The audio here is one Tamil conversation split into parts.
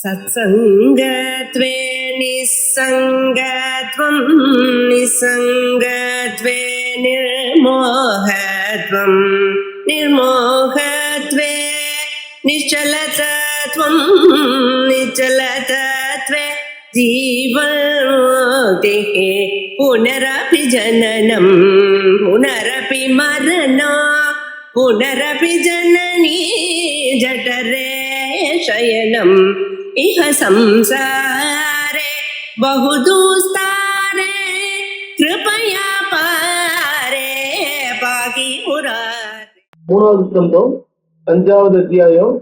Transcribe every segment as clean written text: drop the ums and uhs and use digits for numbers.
सत्सङ्गत्वे निस्सङ्गत्वं निस्सङ्गत्वे निर्मोहत्वं निर्मोहत्वे निश्चलतत्वं निश्चलतत्वे जीवन्मुक्तिः पुनरपि जननं पुनरपि मरणं पुनरपि जननी जठरे शयनम् इह संसारे बहुदुस्तारे कृपया पारे पाहि मुरारे. மூணாவது ஸ்கந்தம் 5வது அத்தியாயம்.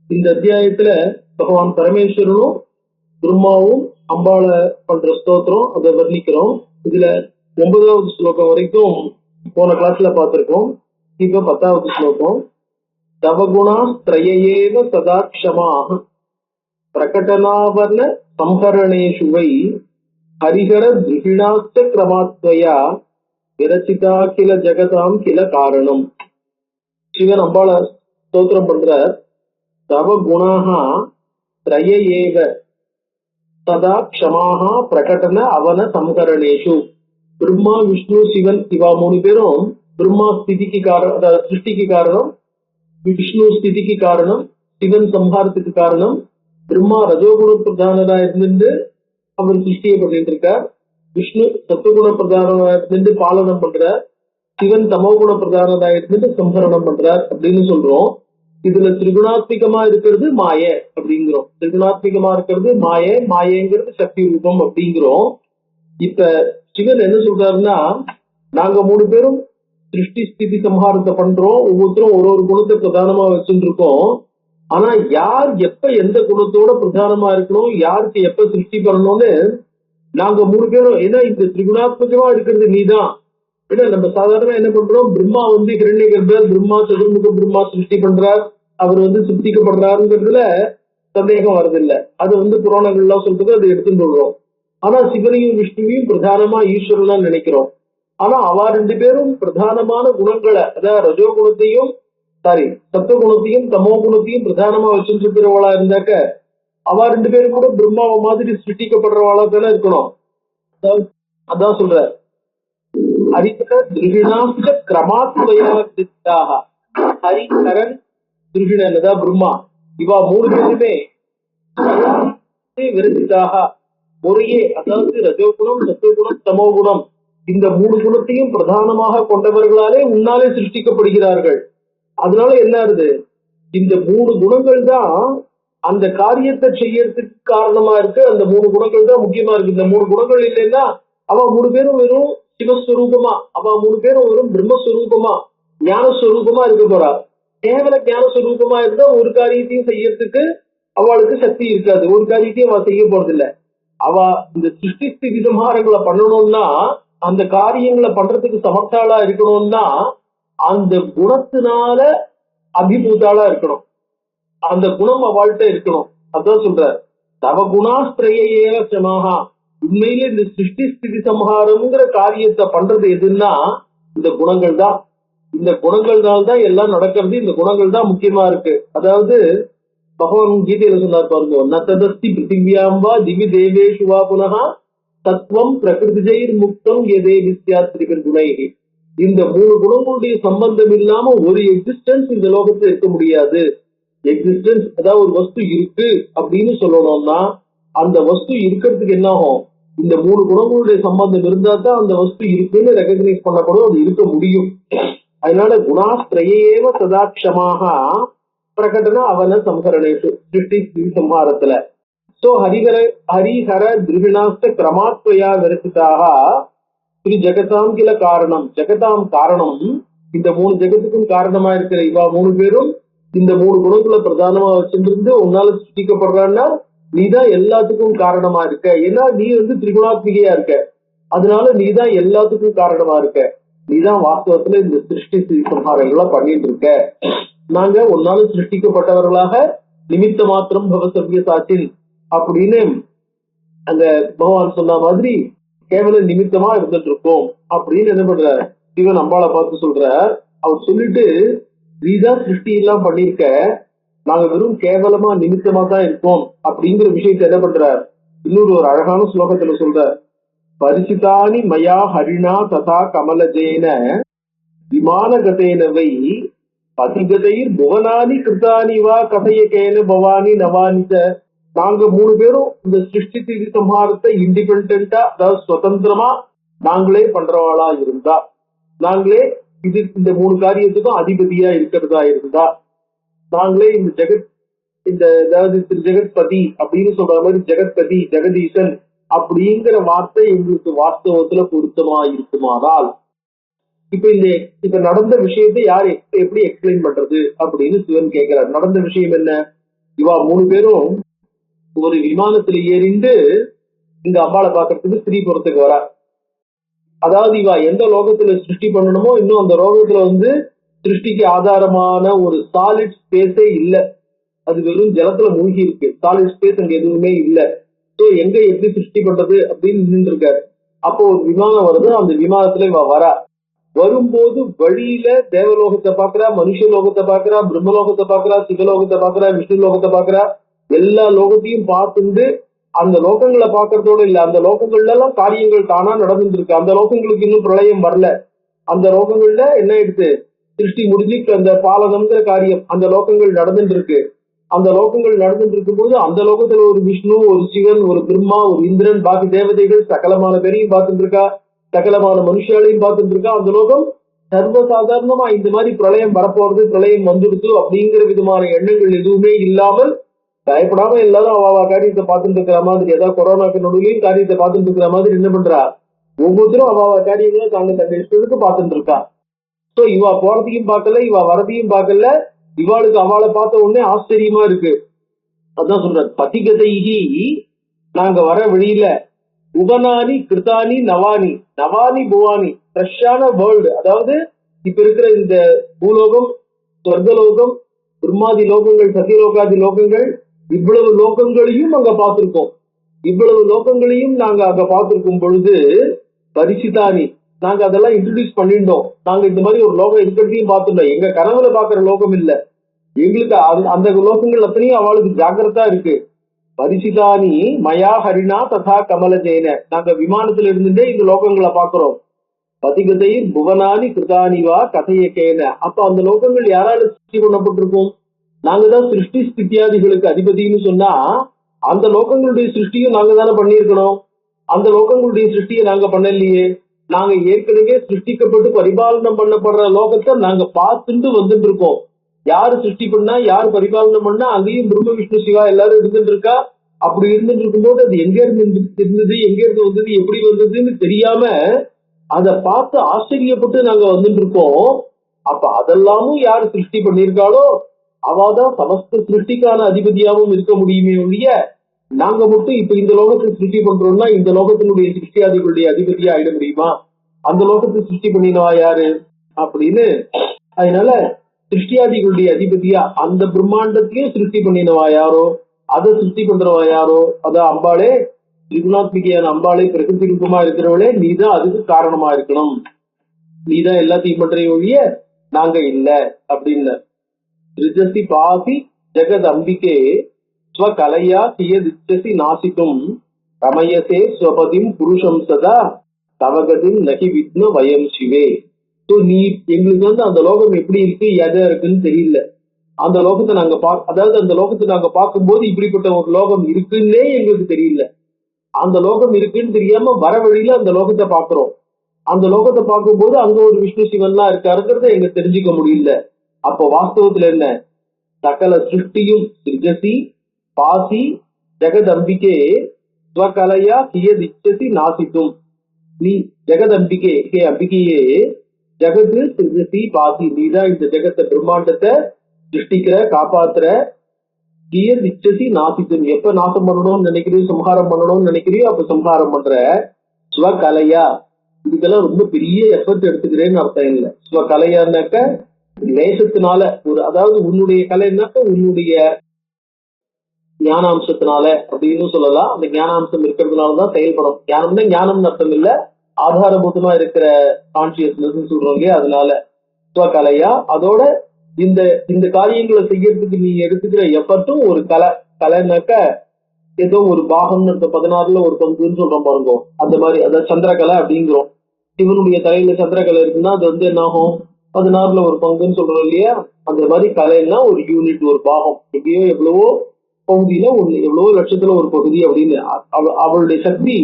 இந்த அத்தியாயத்துல பகவான் பரமேஸ்வரனும் பிரம்மாவும் அம்பாள பண்ற ஸ்தோத்திரம் அதை வர்ணிக்கிறோம். இதுல 9வது ஸ்லோகம் வரைக்கும் போன கிளாஸ்ல பார்த்திருக்கோம். இப்ப 10வது ஸ்லோகம். தவகுணா த்ரயேவ சதா க்ஷமாக பிரகடனாவர்ண சம்ஹரணேஷு வை ஹரிஹர திருஷிணாச்ச கிரமாத்வயா விரச்சிதா கில ஜெகதாம் கில காரணம். சிவன் அம்பாள ஸ்தோத்திரம் பண்ற தவகுணாக த்ரயேவ சதா க்ஷமாக பிரகடன அவன சம்ஹரணேஷு. பிரம்மா விஷ்ணு சிவன் இவா 3 பேரும் பிரம்மா ஸ்திதிக்கு காரணம், அதாவது சிருஷ்டிக்கு காரணம், விஷ்ணு ஸ்திதிக்கு காரணம், சிவன் சம்ஹாரத்துக்கு காரணம். பிரம்மா ரஜோகுண பிரதானரா இருந்து அவர் சிருஷ்டியை பண்ணிட்டு இருக்கார். விஷ்ணு சத்துவகுண பிரதானரா இருந்து பாலனம் பண்றார். சிவன் தமோகுண பிரதானரா இருந்து சம்ஹரணம் பண்றார் அப்படின்னு சொல்றோம். இதுல திரிகுணாத்மிகமா இருக்கிறது மாய அப்படிங்கிறோம். திரிகுணாத்மிகமா இருக்கிறது மாயங்கிறது சக்தி ரூபம் அப்படிங்கிறோம். இப்ப சிவன் என்ன சொல்றாருன்னா, நாங்க 3 பேரும் சிருஷ்டி ஸ்திதி சம்ஹாரத்தை பண்றோம். ஒவ்வொருத்தரும் ஒரு குணத்தை பிரதானமா வச்சுட்டு இருக்கோம். ஆனா யார் எப்ப எந்த குணத்தோட பிரதானமா இருக்கணும், யாருக்கு எப்ப சிருஷ்டி பண்ணணும்னு நாங்க 3 பேரும், ஏன்னா இந்த திரிகுணாத்மகமா இருக்கிறது நீதான். ஏன்னா நம்ம சாதாரண என்ன பண்றோம், பிரம்மா ஹிரண்ய கர்ப்பர், பிரம்மா சதுர்முக பிரம்மா சிருஷ்டி பண்றார், அவர் சிருஷ்டிக்கப்படுறாருங்கிறதுல சந்தேகம் வருதில்லை. அது புராணங்கள்லாம் சொல்றது அதை எடுத்துட்டு சொல்றோம். ஆனா சிவனையும் விஷ்ணுவையும் பிரதானமா ஈஸ்வரனா நினைக்கிறோம். ஆனா அவ 2 பேரும் பிரதானமான குணங்களை, அதாவது ரஜோ குணத்தையும் சத்துவகுணத்தையும் தமோ குணத்தையும் பிரதானமா வச்சுட்டு இருக்கிறவளா இருந்தாக்க அவ 2 பேரும் கூட பிரம்மாவை மாதிரி சிருஷ்டிக்கப்படுறவாளா தானே இருக்கணும். அதான் சொல்ற ஹரிஹர திருஷிணாச்ச கிரமாத்வயா சித்தாக. ஹரிஹரன் திருஷிணன் அதான் பிரம்மா, இவா 3 பேருமே விரசிதாக முறையே, அதாவது ரஜோகுணம் சத்துவகுணம் தமோ குணம் இந்த 3 குணத்தையும் பிரதானமாக கொண்டவர்களாலே உன்னாலே சிருஷ்டிக்கப்படுகிறார்கள். அதனால என்ன ஆகுது, இந்த 3 குணங்கள் தான் அந்த காரியத்தை செய்யறதுக்கு காரணமா இருக்கு. அந்த 3 குணங்கள் தான் முக்கியமா இருக்கு. இந்த 3 குணங்கள் இல்லைன்னா அவ 3 பேரும் வெறும் சிவஸ்வரூபமா, அவ 3 பேரும் வெறும் பிரம்மஸ்வரூபமா ஞானஸ்வரூபமா இருக்க போறா. கேவல ஞானஸ்வரூபமா இருந்தா ஒரு காரியத்தையும் செய்யறதுக்கு அவளுக்கு சக்தி இருக்காது. ஒரு காரியத்தையும் அவ செய்ய போறதில்லை. அவ இந்த சிருஷ்டி ஸ்திதி சம்ஹாரங்களை பண்ணணும்னா, அந்த காரியங்களை பண்றதுக்கு சமர்த்தாளா இருக்கணும்னா அந்த குணத்தினால அபிபூதாளா இருக்கணும். அந்த குணம் அவள்கிட்ட இருக்கணும். அதான் சொல்ற தவகுணாஸ்திரேவ சமாகா. உண்மையில இந்த சிருஷ்டி ஸ்திதி சம்ஹாரம்ங்கிற காரியத்தை பண்றது எதுன்னா இந்த குணங்கள் தான். இந்த குணங்கள்னால்தான் எல்லாம் நடக்கிறது. இந்த குணங்கள் தான் முக்கியமா இருக்கு. அதாவது பகவான் கீதையில சொன்னார் பாருங்க, நததஸ்தி பிருத்திவியாம்பா திவி தேவேஷு வா புனஹ தத்துவம் பிரகிருதிஜைர் முக்தம் எதே வித்யாத்ரிகர் குணைகி. இந்த 3 குணங்களுடைய சம்பந்தம் இல்லாம ஒரு எக்ஸிஸ்டன்ஸ் இந்த லோகத்துல இருக்க முடியாது. எக்ஸிஸ்டன்ஸ் அதாவது ஒரு வஸ்து இருக்கு அப்படின்னு சொல்லணும்னா அந்த வஸ்து இருக்கிறதுக்கு என்ன ஆகும், இந்த 3 குணங்களுடைய சம்பந்தம் இருந்தா தான் அந்த வஸ்து இருக்குன்னு ரெகக்னைஸ் பண்ணப்படும், அது இருக்க முடியும். அதனால குணாஸ்திரேவ சதாட்சமாக பிரகடன அவன சம்ஹரணேஷு சிருஷ்டி சம்ஹாரத்துல. சோ ஹரிஹர திருஷிணாச்ச கிரமாத்வயா விரசிதாக ஸ்ரீ ஜெகதாம் கில காரணம். ஜெகதாம் காரணம், இந்த 3 ஜெகத்துக்கும் காரணமா இருக்கிற இவா 3 பேரும் இந்த 3 குணங்களை பிரதானமா வச்சிருந்து உன்னால சிருஷ்டிக்கப்படுறான்னா நீதான் எல்லாத்துக்கும் காரணமா இருக்க. ஏன்னா நீ திரிகுணாத்மிகையா இருக்க. அதனால நீதான் எல்லாத்துக்கும் காரணமா இருக்க. நீதான் வாஸ்தவத்துல இந்த சிருஷ்டி சம்ஹாரங்களை பண்ணிட்டு இருக்க. நாங்க உன்னால சிருஷ்டிக்கப்பட்டவர்களாக நிமித்த மாத்திரம் பவசவ்ய சாச்சின் அப்படின்னு அந்த பகவான் சொன்ன மாதிரி கேவல நிமித்தமா இருந்துட்டு இருக்கோம் அப்படின்னு என்ன பண்ற சிவன் அம்பாளை பார்த்து சொல்ற. அவர் சொல்லிட்டு நீதான் சிருஷ்டி எல்லாம் பண்ணிருக்க, நாங்க வெறும் கேவலமா நிமித்தமா தான் இருக்கோம் அப்படிங்கிற விஷயத்தை என்ன பண்றார் இன்னொரு ஒரு அழகான ஸ்லோகத்துல சொல்றார். பரிசிதானி மயா ஹரிணா ததா கமலஜேன விமானகதேன வை பதிகதைர் புவனானி கிருதானி வா கதையகேன பவானி நவானிச்ச. நாங்க 3 பேரும் இந்த சிருஷ்டி திதி சம்ஹாரத்தை இண்டிபெண்டா, அதாவது சுதந்திரமா நாங்களே பண்றவாளா இருந்தா, நாங்களே இந்த 3 காரியத்துக்கும் அதிபதியா இருக்கிறதா இருந்தா, நாங்களே இந்த அதாவது திரு ஜெகத்பதி அப்படின்னு சொல்ற மாதிரி ஜெகத்பதி ஜெகதீசன் அப்படிங்கிற வார்த்தை எங்களுக்கு வாஸ்தவத்துல பொருத்தமா இருக்குமானால், இப்ப நடந்த விஷயத்தை யார் எப்படி எக்ஸ்பிளைன் பண்றது அப்படின்னு சிவன் கேட்கிறார். நடந்த விஷயம் என்ன? இவா 3 பேரும் ஒரு விமானத்துல ஏறிண்டு இந்த அம்பாளை பாக்குறதுக்கு ஸ்ரீபுரத்துக்கு வரா. அதாவது இவா எந்த லோகத்துல சிருஷ்டி பண்ணணுமோ இன்னும் அந்த லோகத்துல சிருஷ்டிக்கு ஆதாரமான ஒரு சாலிட் ஸ்பேஸே இல்ல. அது வெறும் ஜலத்துல மூழ்கி இருக்கு. சாலிட் ஸ்பேஸ் அங்க எதுவுமே இல்ல. சோ எங்க எப்படி சிருஷ்டி பண்றது அப்படின்னு நின்று இருக்காரு. அப்போ ஒரு விமானம் வருது. அந்த விமானத்துல இவ வரா. வரும்போது வழியில தேவலோகத்தை பாக்குறா, மனுஷ லோகத்தை பாக்குறா, பிரம்மலோகத்தை பாக்குறா, சிவலோகத்தை பாக்குறா, விஷ்ணு லோகத்தை பாக்குறா. எல்லா லோகத்தையும் பார்த்துட்டு அந்த லோகங்களை பாக்குறதோட இல்ல, அந்த லோகங்கள்ல எல்லாம் காரியங்கள் தானா நடந்துட்டு இருக்கு. அந்த லோகங்களுக்கு இன்னும் பிரளயம் வரல. அந்த லோகங்கள்ல என்ன ஆயிடுச்சு, சிருஷ்டி முடிஞ்சு அந்த பாலகம்ங்கிற காரியம் அந்த லோகங்கள் நடந்துட்டு இருக்கு. அந்த லோகங்கள் நடந்துட்டு இருக்கும்போது அந்த லோகத்துல ஒரு விஷ்ணு, ஒரு சிவன், ஒரு பிரம்மா, ஒரு இந்திரன், பாக்கி தேவதைகள் சகலமான பேரையும் பார்த்துட்டு இருக்கா, சகலமான மனுஷாலையும் பார்த்துட்டு இருக்கா. அந்த லோகம் சர்வசாதாரணமா இந்த மாதிரி பிரளயம் வரப்போறது, பிரளயம் வந்துடுச்சு அப்படிங்கிற விதமான எண்ணங்கள் எதுவுமே இல்லாமல் பயப்படாம எல்லாரும் அவ காரியத்தை பார்த்துட்டு இருக்கிற மாதிரி, ஏதாவது கொரோனாக்கு நடுவுலையும் காரியத்தை பார்த்துட்டு இருக்கிற மாதிரி என்ன பண்றா, ஒவ்வொருத்தரும் அவ காரியங்களை தாங்க தங்க இஷ்டத்துக்கு பார்த்துட்டு இருக்கா. சோ இவா போறதையும் பார்க்கல, இவா வரதையும் பார்க்கல. இவாளுக்கு அவளை பார்த்த உடனே ஆச்சரியமா இருக்கு. அதான் சொல்ற பதிகதைகி, நாங்க வர வழியில உபனானி கிருதானி நவானி, நவானி புவானி, ஃப்ரெஷ்ஷான வேர்ல்டு. அதாவது இப்ப இருக்கிற இந்த பூலோகம், சொர்க்கலோகம், பிரம்மாதி லோகங்கள், சத்தியலோகாதி லோகங்கள், இவ்வளவு லோகங்களையும் அங்க பார்த்திருக்கோம். இவ்வளவு லோகங்களையும் நாங்க அங்க பார்த்திருக்கும் பொழுது பரிசிதானி, நாங்க அதெல்லாம் இன்ட்ரடியூஸ் பண்ணிட்டோம். நாங்க இந்த மாதிரி ஒரு லோகம் இருக்கிறதையும் பார்த்துட்டோம். எங்க கனவுல பாக்குற லோகம் இல்ல, எங்களுக்கு அந்த லோகங்கள் அத்தனையும் அவளுக்கு ஜாக்கிரதா இருக்கு. பரிசிதானி மயா ஹரிணா ததா கமலஜேன, நாங்க விமானத்துல இருந்துட்டே இந்த லோகங்களை பாக்குறோம். பதிகதை புவனானி கிருதானிவா கதையக்கேன. அப்ப அந்த லோகங்கள் யாரால சிருஷ்டி பண்ணப்பட்டிருக்கும்? நாங்க தான் சிருஷ்டி ஸ்தித்தியாதிகளுக்கு அதிபதினு சொன்னா அந்த லோகங்களுடைய சிருஷ்டியும் நாங்க தானே பண்ணியிருக்கணும். அந்த லோகங்களுடைய சிருஷ்டியை நாங்க பண்ணலையே. நாங்க ஏற்கனவே சிருஷ்டிக்கப்பட்டு பரிபாலனம் பண்ணப்படுற லோகத்தை நாங்க பார்த்துட்டு வந்துட்டு இருக்கோம். யாரு சிருஷ்டி பண்ணா, யாரு பரிபாலனம் பண்ணா, அங்கேயும் பிரம்ம விஷ்ணு சிவா எல்லாரும் இருந்துட்டு இருக்கா. அப்படி இருந்துட்டு இருக்கும்போது அது எங்க இருந்து இருந்தது, எங்க இருந்து வந்தது, எப்படி வந்ததுன்னு தெரியாம அதை பார்த்து ஆச்சரியப்பட்டு நாங்க வந்துட்டு இருக்கோம். அப்ப அதெல்லாமும் யாரு சிருஷ்டி பண்ணியிருக்காளோ அவாதான் சமஸ்த சிருஷ்டிக்கான அதிபதியாகவும் இருக்க முடியுமே ஒழிய, நாங்க மட்டும் இப்ப இந்த லோகத்தை சிருஷ்டி பண்றோம்னா இந்த லோகத்தினுடைய சிருஷ்டியாதிகளுடைய அதிபதியா ஆயிட முடியுமா? அந்த லோகத்தை சிருஷ்டி பண்ணினவா யாரு அப்படின்னு. அதனால சிருஷ்டியாதிகளுடைய அதிபதியா அந்த பிரம்மாண்டத்தையும் சிருஷ்டி பண்ணினவா யாரோ, அதை சிருஷ்டி பண்றவா யாரோ, அதான் அம்பாளே, திரிகுணாத்மிகையான அம்பாளே, பிரகிருதி ரூபமா இருக்கிறவளே, நீதான் அதுக்கு காரணமா இருக்கணும், நீதான் எல்லாத்தையும் பண்ற ஒழிய நாங்க இல்ல அப்படின்னு. திருஜசி பாசி ஜெகத் அம்பிகே ஸ்வகலையா கியதிச்சசி நாசிக்கும் ரமயசே ஸ்வபதிம் புருஷம் சதா தவகதின் நகி வித்ன வயம் சிவே. நீ எங்களுக்கு அந்த லோகம் எப்படி இருக்கு, எதை இருக்குன்னு தெரியல. அந்த லோகத்தை நாங்க அதாவது அந்த லோகத்தை நாங்க பார்க்கும்போது இப்படிப்பட்ட ஒரு லோகம் இருக்குன்னே எங்களுக்கு தெரியல. அந்த லோகம் இருக்குன்னு தெரியாம வர வழியில அந்த லோகத்தை பாக்குறோம். அந்த லோகத்தை பார்க்கும்போது அங்க ஒரு விஷ்ணு சிவன்லாம் இருக்காருங்கிறத எங்க தெரிஞ்சுக்க முடியல. அப்போ வாஸ்தவத்துல என்ன, சகல சிருஷ்டியும் சிருஜசி பாசி ஜெகதம்பிகே ஸ்வகலையா கியதிச்சசி நாசித்தும். நீ ஜெகதம்பிகே, அம்பிகையே, ஜெகது சிருஜசி பாசி, நீதான் இந்த ஜெகத்தை பிரம்மாண்டத்தை சிருஷ்டிக்கிற, காப்பாத்துற. கியதிச்சசி நாசித்தும், எப்ப நாசம் பண்ணணும்னு நினைக்கிறியோ, சம்ஹாரம் பண்ணணும்னு நினைக்கிறியோ அப்ப சம்ஹாரம் பண்ற. ஸ்வகலையா, இதுக்கெல்லாம் ரொம்ப பெரிய எஃபர்ட் எடுத்துக்கிறேன்னு அர்த்தம் இல்லை. ஸ்வகலையானாக்க நேசத்தினால, அதாவது உன்னுடைய கலைனாக்க உன்னுடைய ஞானாம்சத்தினால அப்படின்னு சொல்லலாம். அந்த ஞானாம்சம் இருக்கிறதுனாலதான் செயல்படும். ஞானம்னா ஞானம்னு அர்த்தம் இல்ல, ஆதாரபூதமா இருக்கிற கான்சியஸ்னஸ் சொல்றோம் இல்லையா, அதனால ஸ்வகலையா. அதோட இந்த இந்த காரியங்களை செய்யறதுக்கு நீ எடுத்துக்கிற எஃபர்ட்டும் ஒரு கலைனாக்க ஏதோ ஒரு பாகம்னு இருக்க 16ல ஒரு பங்குன்னு சொல்றோம் பாருங்க, அந்த மாதிரி அதாவது சந்திரகலை அப்படிங்கிறோம். சிவனுடைய தலையில சந்திரகலை இருக்குன்னா அது வந்து என்ன ஆகும், 16ல ஒரு பங்குன்னு சொல்றோம் இல்லையா. அந்த மாதிரி கலைன்னா ஒரு யூனிட், ஒரு பாகம், எங்கேயோ எவ்வளவோ பகுதியில ஒண்ணு, எவ்வளவோ லட்சத்துல ஒரு பகுதி அப்படின்னு. அவளுடைய சக்தி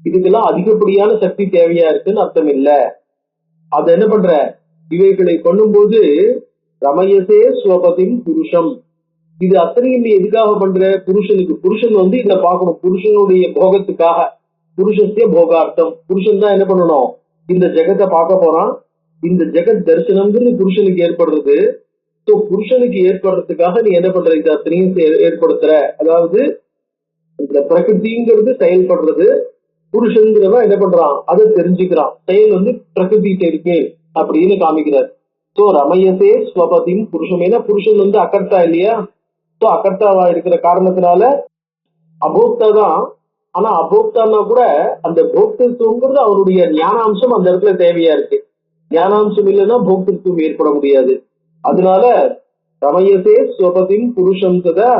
இதுக்கெல்லாம் அதிகப்படியான சக்தி தேவையா இருக்குன்னு அர்த்தம் இல்ல. அத என்ன பண்ற, இவைகளை பண்ணும்போது ரமயசே ஸ்வபதிம் புருஷம், இது அத்தனையும் நீ எதுக்காக பண்ற, புருஷனுக்கு. புருஷன் வந்து இதை பார்க்கணும், புருஷனுடைய போகத்துக்காக. புருஷத்திய போகார்த்தம், புருஷன் தான் என்ன பண்ணணும், இந்த ஜெகத்தை பார்க்க போறான். இந்த ஜெகத் தரிசனம்ங்கிறது புருஷனுக்கு ஏற்படுறது. ஸோ புருஷனுக்கு ஏற்படுறதுக்காக நீ என்ன பண்ற, இது அத்தனையும் ஏற்படுத்துற. அதாவது இந்த பிரகிருதிங்கிறது செயல்படுறது, புருஷன்கிறவன் என்ன பண்றான், அதை தெரிஞ்சுக்கிறான். செயல் வந்து பிரகிருதி இருக்கு அப்படின்னு காமிக்கிறார். ஸோ ரமயசே ஸ்வபதிம் புருஷம், ஏன்னா புருஷன் வந்து அகர்த்தா இல்லையா. ஸோ அகர்த்தாவா இருக்கிற காரணத்தினால அபோக்தா தான். ஆனா அபோக்தான்னா கூட அந்த போக்திருத்துவங்கிறது அவருடைய ஞானாம்சம் அந்த இடத்துல தேவையா இருக்கு. ஞானாம்சம் இல்லைன்னா போக்திருத்துவம் ஏற்பட முடியாது. அதனால ரமயசே ஸ்வபதிம் புருஷம் ததா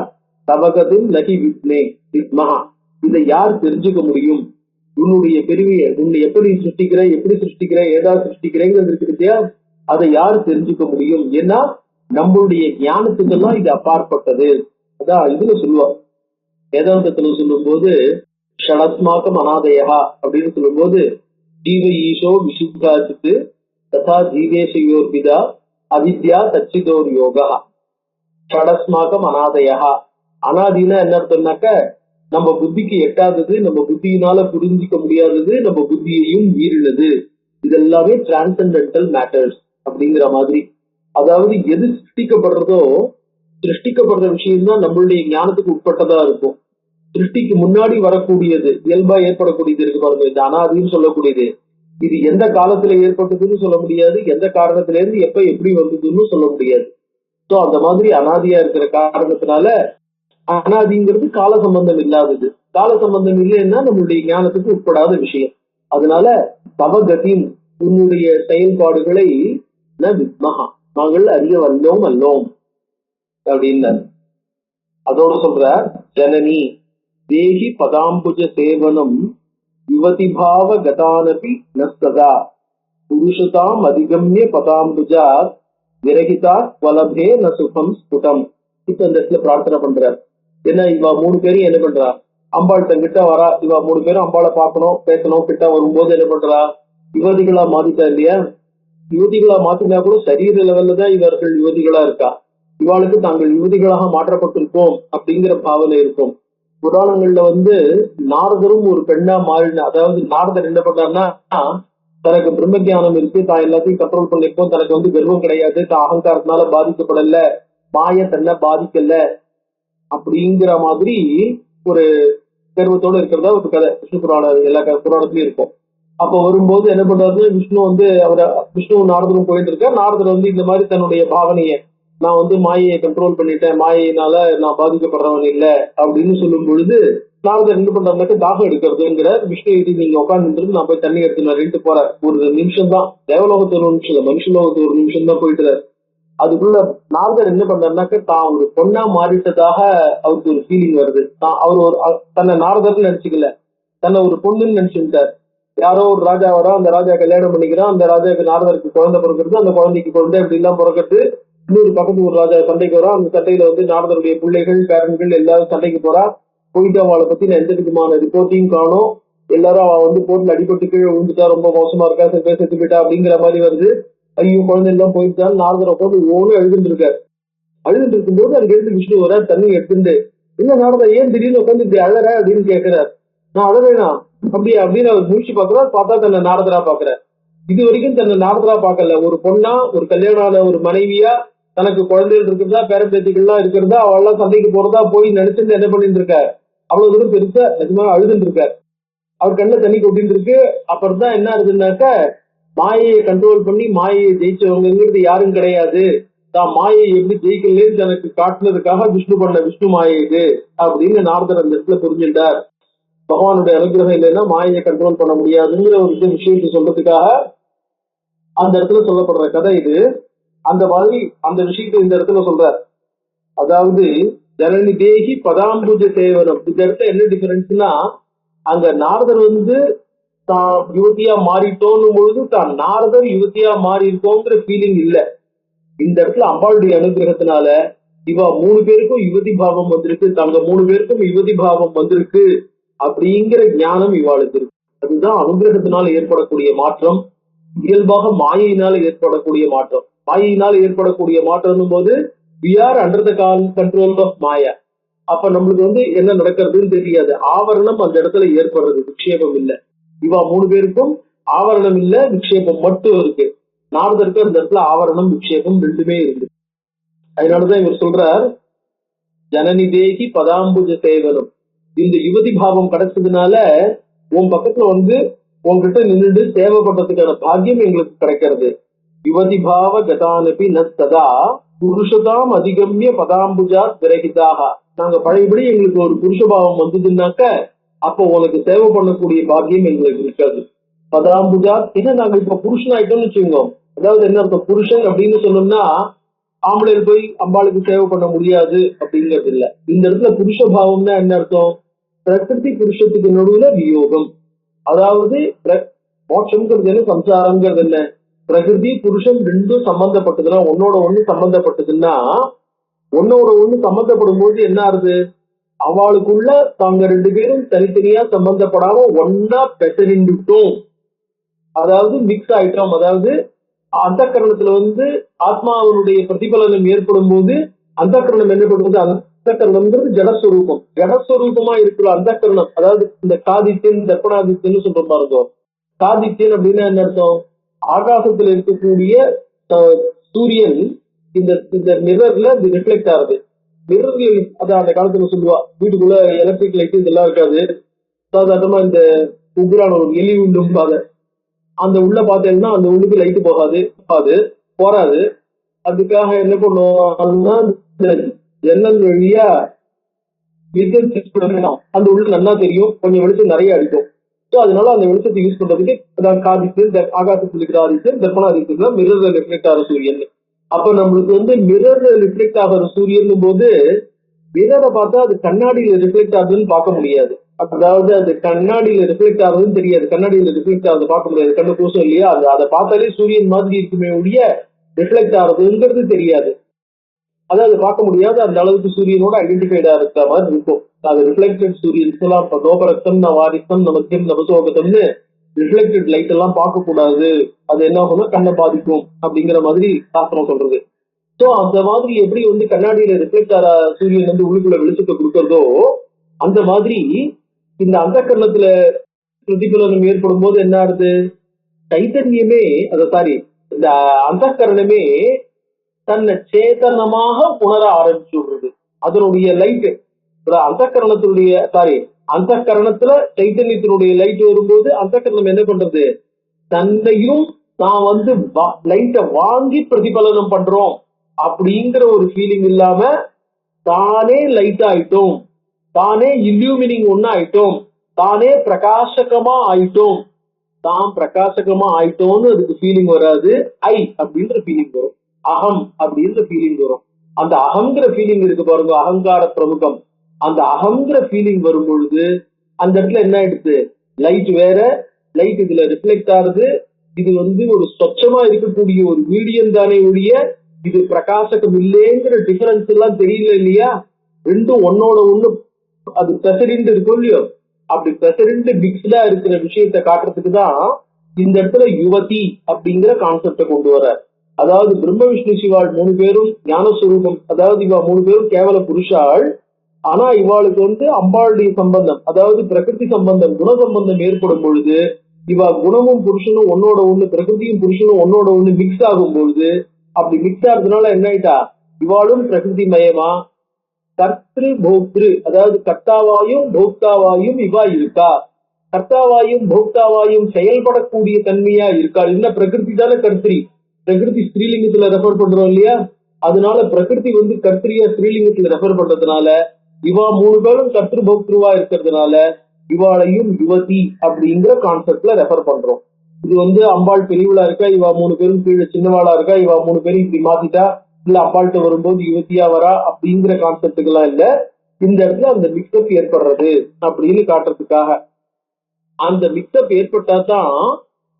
தவகதிம் லகி வித்மே வித்மஹா, இதை யார் தெரிஞ்சுக்க முடியும், உன்னுடைய பெருமையை, உன்னை எப்படி சிருஷ்டிக்கிற ஏதா சிருஷ்டிக்கிறேங்கிறது இருக்கு இல்லையா, அதை யார் தெரிஞ்சுக்க முடியும். ஏன்னா நம்மளுடைய ஞானத்துக்கெல்லாம் இது அப்பாற்பட்டது. அதான் இதுல சொல்லுவா, வேதாந்தத்துல சொல்லும் போது ஷடஸ்மாக்கம் அநாதயா அப்படின்னு சொல்லும் போது, ஜீவ ஈஷோ விசுத்தாச்சித்து ததா ஜீவேஷயோர்பிதா அவித்யா தச்சிதோர் யோகா. ஷடஸ்மாக்கம் அநாதயா, அனாதினா என்ன அர்த்தம்னாக்க நம்ம புத்திக்கு எட்டாதது, நம்ம புத்தியினால புரிஞ்சிக்க முடியாதது, நம்ம புத்தியையும் மீறினது. இதெல்லாமே டிரான்சென்டென்டல் மேட்டர்ஸ் அப்படிங்கிற மாதிரி. அதாவது எது சிருஷ்டிக்கப்படுறதோ, சிருஷ்டிக்கப்படுற விஷயம் தான் நம்மளுடைய ஞானத்துக்கு உட்பட்டதா இருக்கும். சிருஷ்டிக்கு முன்னாடி வரக்கூடியது, இயல்பா ஏற்படக்கூடியது இருக்கு பாருங்க, இந்த அனாதின்னு சொல்லக்கூடியது, இது எந்த காலத்துல ஏற்பட்டதுன்னு சொல்ல முடியாது, எந்த காரணத்துல இருந்து எப்ப எப்படி வந்ததுன்னு சொல்ல முடியாது. ஸோ அந்த மாதிரி அனாதியா இருக்கிற காரணத்தினால அனாதிங்கிறது கால சம்பந்தம் இல்லாதது. கால சம்பந்தம் இல்லைன்னா நம்மளுடைய ஞானத்துக்கு உட்படாத விஷயம். அதனால தவகதின், உன்னுடைய செயல்பாடுகளை ந வித்மஹா, நாங்கள் அறிய அல்லோம் அப்படின்னு அதோட சொல்ற, ஜனனி தேகி பதாம்புஜ சேவனம் யுவதிபாவ கதானபி நஸ்ததா புருஷதாம் அதிகம்ய பதாம்புஜாத் விரகிதா வலபே ந சுகம் ஸ்புடம். இப்ப இந்த இடத்துல பிரார்த்தனை பண்றார். ஏன்னா இவ 3 பேரும் என்ன பண்றா, அம்பாள் தங்கிட்ட வரா. இவ 3 பேரும் அம்பாளை பார்க்கணும், பேசணும். கிட்ட வரும்போது என்ன பண்றா, யுவதிகளா மாத்திட்டா இல்லையா. யுவதிகளா மாத்தினா கூட சரீர லெவல்ல தான் இவர்கள் யுவதிகளா இருக்கா. இவாளுக்கு தாங்கள் யுவதிகளாக மாற்றப்பட்டிருக்கோம் அப்படிங்கிற பாவனை இருக்கும். புராணங்கள்ல வந்து நாரதரும் ஒரு பெண்ணா மாறின, அதாவது நாரதர் என்ன பண்றாருன்னா, தனக்கு பிரம்ம ஜானம் இருக்கு, தான் எல்லாத்தையும் கண்ட்ரோல் பண்ணிருக்கோம், தனக்கு வந்து கர்வம் கிடையாது, தான் அகங்காரத்தினால பாதிக்கப்படல, மாய தன்னை பாதிக்கல அப்படிங்கிற மாதிரி ஒரு கர்வத்தோட இருக்கிறதா ஒரு கதை விஷ்ணு புராணம் எல்லா புராணத்திலயும் இருக்கும். அப்ப வரும்போது என்ன பண்றாருன்னு, விஷ்ணு வந்து விஷ்ணு நாரதரும் போயிட்டு இருக்க, நாரதர் வந்து இந்த மாதிரி தன்னுடைய பாவனையை, நான் வந்து மாயையை கண்ட்ரோல் பண்ணிட்டேன், மாயையினால நான் பாதிக்கப்படுறவன் இல்லை அப்படின்னு சொல்லும் பொழுது, நாரதர் என்ன பண்றாருனாக்க தாகம் எடுக்கிறதுங்கிற, விஷ்ணு இது நீங்க உட்கார்ந்து நான் போய் தண்ணி எடுத்து நான் போறேன், ஒரு நிமிஷம் தான், தேவலோகத்து ஒரு நிமிஷம் இல்லை, மனுஷலோகத்து ஒரு நிமிஷம் தான் போயிட்டு. அதுக்குள்ள நாரதர் என்ன பண்றாருனாக்க, தான் ஒரு பொண்ணா மாறிட்டதாக அவருக்கு ஒரு ஃபீலிங் வருது. அவர் ஒரு தன்னை நாரதர்னு நினைச்சுக்கல, தன்னை ஒரு பொண்ணுன்னு நினைச்சுட்டார். யாரோ ஒரு ராஜா வரா, அந்த ராஜா கல்யாணம் பண்ணிக்கிறான், அந்த ராஜாவுக்கு நாரதருக்கு குழந்தை பிறக்கிறது, அந்த குழந்தைக்கு குழந்தை இப்படிலாம் பிறக்கிறது. இன்னொரு பக்கத்து ஒரு ராஜா சண்டைக்கு வரா, அந்த சண்டையில வந்து நாரதருடைய பிள்ளைகள் பேரன்கள் எல்லாரும் சண்டைக்கு போறா. போயிட்டு அவளை பத்தி எந்த விதமான ரிப்போர்ட்டையும் காணும். எல்லாரும் அவ வந்து போட்டில் அடிபட்டு கீழே விழுந்துட்டா, ரொம்ப மோசமா இருக்கா, செத்து போயிட்டா அப்படிங்கிற மாதிரி வருது. ஐயோ குழந்தை எல்லாம் போயிட்டாலும் நாரதரை போட்டு ஓன்னு அழுதுட்டு இருக்காரு. அழுதுட்டு இருக்கும்போது அதுக்கு எடுத்து விஷ்ணு வர தண்ணி எடுத்துட்டு, என்ன நாரதா ஏன் திடீர்னு உட்காந்து இப்படி அழற அப்படின்னு கேட்கிறார். நான் அழறேனா அப்படியே அப்படின்னு அவர் முடிச்சு பாக்குறாரு. பார்த்தா தன்னை நாரதரா பாக்குறாரு. இது வரைக்கும் தன்னை நாரதரா பார்க்கல. ஒரு பொண்ணா, ஒரு கல்யாண ஒரு மனைவியா, தனக்கு குழந்தைகள் இருக்கிறதா, பேரம்பேத்திகள்லாம் இருக்கிறதா, அவெல்லாம் சண்டைக்கு போறதா போய் நினைச்சுட்டு என்ன பண்ணிட்டு இருக்காரு, அவ்வளவு தூரம் பெருசா நிஜமா அழுதுட்டு இருக்காரு. அவர் கண்ணில் தண்ணி கொட்டிட்டு இருக்கு. அப்புறம் தான் என்ன ஆகுதுன்னாக்க, மாயையை கண்ட்ரோல் பண்ணி மாயையை ஜெயிச்சவங்கிறது யாரும் கிடையாது, தான் மாயை எப்படி ஜெயிக்கலன்னு தனக்கு காட்டுனதுக்காக விஷ்ணு பண்ண விஷ்ணு மாயை இது அப்படின்னு நாரதர் அந்த இடத்துல புரிஞ்சுட்டார். பகவானுடைய அனுகிரகம் இல்லைன்னா மாயையை கண்ட்ரோல் பண்ண முடியாதுங்கிற ஒரு விஷயத்தை சொல்றதுக்காக அந்த இடத்துல சொல்லப்படுற கதை இது. அந்த மாதிரி அந்த விஷயத்தை இந்த இடத்துல சொல்றார். அதாவது ஜனனி தேகி பதாம்புஜ சேவனம். இந்த இடத்துல என்ன டிஃபரன்ஸ்னா, அங்க நாரதர் தான் யுவதியா மாறிட்டோன்னு பொழுது தான் நாரதர் யுவதியா மாறி இருக்கோங்கிற ஃபீலிங் இல்ல. இந்த இடத்துல அம்பாளுடைய அனுகிரகத்தினால இவா 3 பேருக்கும் யுவதி பாவம் வந்திருக்கு, தாங்க 3 பேருக்கும் யுவதி பாவம் வந்திருக்கு அப்படிங்கிற ஞானம் இவாளுக்கு இருக்கு. அதுதான் அனுகிரகத்தினால் ஏற்படக்கூடிய மாற்றம். இயல்பாக மாயையினால் ஏற்படக்கூடிய மாற்றம். மாயையினால் ஏற்படக்கூடிய மாற்றம் போது we are under the control of மாயா. அப்ப நம்மளுக்கு என்ன நடக்கிறதுன்னு தெரியாது. ஆவரணம் அந்த இடத்துல ஏற்படுறது, விக்ஷேபம் இல்ல. இவா 3 பேருக்கும் ஆவரணம் இல்ல, விக்ஷேபம் மட்டும் இருக்கு. நாரதருக்கு அந்த இடத்துல ஆவரணம் விக்ஷேபம் ரெண்டுமே இருக்கு. அதனாலதான் இவர் சொல்றார், ஜனனி தேகி பதாம்புஜ சேவனம். இந்த யுவதி பாவம் கிடைச்சதுனால உன் பக்கத்துல உன்கிட்ட நின்றுட்டு சேவை பண்றதுக்கான பாக்கியம் எங்களுக்கு கிடைக்கிறது. யுவதி பாவ கதானபி நதா புருஷதாம் அதிகம்ய பதாம்புஜா விரகிதாக. நாங்க பழையபடி எங்களுக்கு ஒரு புருஷபாவம் வந்ததுன்னாக்க அப்போ உனக்கு சேவை பண்ணக்கூடிய பாக்கியம் எங்களுக்கு இருக்காது. பதாம்புஜா ஏன்னா நாங்க இப்ப புருஷன் ஆயிட்டோம்னு வச்சுக்கோங்க. அதாவது என்ன அர்த்தம், புருஷன் அப்படின்னு சொன்னோம்னா ஆம்பளையில் போய் அம்பாளுக்கு சேவை பண்ண முடியாது அப்படிங்கிறது இல்ல. இந்த இடத்துல புருஷ பாவம்னா என்ன அர்த்தம், பிரகிருதி புருஷத்துக்கு நடுவுல வியோகம். அதாவது மோட்சம்ங்கிறது என்ன, சம்சாரம்ங்கிறது என்ன, பிரகிருதி புருஷன் ரெண்டும் சம்பந்தப்பட்டதுன்னா ஒன்னோட ஒண்ணு சம்பந்தப்பட்டதுன்னா ஒன்னோட ஒண்ணு சம்பந்தப்படும் போது என்ன ஆகுது, அவளுக்குள்ள தாங்க 2 பேரும் தனித்தனியா சம்பந்தப்படாம ஒன்னா பெசரிந்துட்டோம், அதாவது மிக்ஸ் ஆயிட்டோம். அதாவது அந்த கரணத்துல ஆத்மாவனுடைய பிரதிபலனம் ஏற்படும் போது அந்த கரணம் என்ன பண்ணுறது, அந்த கரணம்ங்கிறது ஜடஸ்வரூபம். ஜடஸ்வரூபமா இருக்கிற அந்த கரணம், அதாவது இந்த காதித்யன் தர்ப்பணாதித்யன்னு சொல்ற பாருங்க. காதித்யன் அப்படின்னா என்ன அர்த்தம், ஆகாசத்துல இருக்கக்கூடிய சூரியன் இந்த மிரர்ல ரிஃப்ளெக்ட் ஆகுது. மிரர்ல அதான் அந்த காலத்துல சொல்லுவா, வீட்டுக்குள்ள எலக்ட்ரிக் லைட் இதெல்லாம் இருக்காது. சாதாரணமா இந்த உபுரான ஒரு எலி உண்டும் பாதை, அந்த உள்ள பார்த்தேன்னா அந்த உள்ளுக்கு லைட்டு போறாது. அதுக்காக என்ன பண்ணுவோம்னா ஜன்னல் வழியா அந்த உள்ள நல்லா தெரியும், கொஞ்சம் வெளிச்சம் நிறைய அடிக்கும். ஸோ அதனால அந்த வெளிச்சத்தை யூஸ் பண்றதுக்கு காதித்து ஆகாசத்தில் இருக்கிற ஆதித்யன் தர்ப்பணாதித்யன் மிரர்ல ரிஃப்ளெக்ட் ஆகிற சூரியன். அப்ப நம்மளுக்கு மிரர்ல ரிஃப்ளெக்ட் ஆகிற சூரியன் போது மிரரை பார்த்தா அது கண்ணாடியில ரிஃப்ளெக்ட் ஆகுதுன்னு பார்க்க முடியாது. அதாவது அது கண்ணாடியில ரிஃப்ளெக்ட் ஆகுதுன்னு தெரியாது, கண்ணாடியில ரிஃப்ளெக்ட் ஆகுது பார்க்க முடியாது, கண்ணு கூசம் இல்லையா, அதை பார்த்தாலே சூரியன் மாதிரி இருக்குமே ஒழிய ரிஃப்ளெக்ட் ஆகுதுங்கிறது தெரியாது. அதாவது பார்க்க முடியாது, அந்த அளவுக்கு சூரியனோட ஐடென்டிஃபைடா இருக்கிற மாதிரி இருக்கும். அது ரிஃப்ளெக்டட் சூரியன்ஸ் எல்லாம் நோபரத்தம் நவாரித்தம் நமத்தியம் நவசோகத்தம்னு ரிஃப்ளெக்டட் லைட் எல்லாம் பார்க்க கூடாது, அது என்ன ஆகும்னா கண்ணை பாதிக்கும் அப்படிங்கிற மாதிரி சாஸ்திரம் சொல்றது. சோ அந்த மாதிரி எப்படி கண்ணாடியில ரிஃப்ளெக்ட் ஆகிற சூரியன் உள்ளுக்குள்ள வெளிச்சத்தை கொடுக்கறதோ அந்த மாதிரி இந்த அந்த கரணத்துல பிரதிபலனம் ஏற்படும் போது என்ன ஆகுது, சைத்தன்யமே இந்த அந்த கரணமே தன்னை சேதனமாக உணர ஆரம்பிச்சு விடுறது. அதனுடைய லைட் அந்த கரணத்தினுடைய அந்த கரணத்துல சைத்தன்யத்தினுடைய லைட் வரும்போது அந்த கரணம் என்ன பண்றது, தன்னையும் நான் லைட்டை வாங்கி பிரதிபலனம் பண்றோம் அப்படிங்கிற ஒரு ஃபீலிங் இல்லாம தானே லைட் ஆயிட்டோம், தானே இல்யூமினிங் ஒண்ணு ஆயிட்டோம், தானே பிரகாசகமா ஆயிட்டோம். தான் பிரகாசகமா ஆயிட்டோம்னு அதுக்கு ஃபீலிங் வராது, ஐ அப்படின்ற ஃபீலிங் வரும், அகம் அப்படின்ற ஃபீலிங் வரும். அந்த அகங்கிற ஃபீலிங் இருக்கு பாருங்க, அகங்கார பிரமுகம். அந்த அகங்கிற ஃபீலிங் வரும் பொழுது அந்த இடத்துல என்ன ஆயிடுது, லைட் வேற, லைட் இதுல ரிஃப்ளெக்ட் ஆகுது. இது ஒரு சொச்சமா இருக்கக்கூடிய ஒரு மீடியம் தானே ஒழிய இது பிரகாசகம் இல்லைங்கிற டிஃபரன்ஸ் எல்லாம் தெரியல இல்லையா. ரெண்டும் ஒன்னோட ஒண்ணு அது பெசரிண்டு இருக்கும் இல்லையோ, அப்படி பெசரிண்டு மிக்ஸ்டா இருக்கிற விஷயத்தை காட்டுறதுக்கு தான் இந்த இடத்துல யுவதி அப்படிங்கிற கான்செப்டை கொண்டு வர. அதாவது பிரம்ம விஷ்ணு சிவாள் 3 பேரும் ஞானஸ்வரூபம், அதாவது இவா 3 பேரும் கேவல புருஷாள். ஆனா இவாளுக்கு அம்பாளுடைய சம்பந்தம், அதாவது பிரகிருதி சம்பந்தம், குண சம்பந்தம் ஏற்படும் பொழுது இவா குணமும் புருஷனும் ஒன்னோட ஒண்ணு, பிரகிருதியும் புருஷனும் ஒன்னோட ஒண்ணு மிக்ஸ் ஆகும் பொழுது, அப்படி மிக்ஸ் ஆகுறதுனால என்ன ஆயிட்டா, இவாளும் பிரகிருதி மயமா கர்த்திரு போக்திரு, அதாவது கர்த்தாவாயும் போக்தாவாயும் இவா இருக்கா. கர்த்தாவாயும் போக்தாவாயும் செயல்படக்கூடிய தன்மையா இருக்கா. என்ன பிரகிருதி தானே கர்த்திரி, பிரகிருதி ஸ்ரீலிங்கத்துல ரெஃபர் பண்றோம் இல்லையா, அதனால பிரகிருதி கர்த்திரியா ஸ்ரீலிங்கத்துல ரெஃபர் பண்றதுனால இவா 3 பேரும் கர்த்திரு போக்திருவா இருக்கிறதுனால இவாளையும் யுவதி அப்படிங்கிற கான்செப்ட்ல ரெஃபர் பண்றோம். இது அம்பாள் பெரியவளா இருக்கா, இவ 3 பேரும் கீழே சின்னவாளா இருக்கா, இவ 3 பேரும் இப்படி மாத்திட்டா, இல்ல அம்பாள்கிட்ட வரும்போது யுவதியா வரா அப்படிங்கிற கான்செப்டுக்கெல்லாம் இல்ல. இந்த இடத்துல அந்த மிக்சப் ஏற்படுறது அப்படின்னு காட்டுறதுக்காக. அந்த மிக்சப் ஏற்பட்டா தான்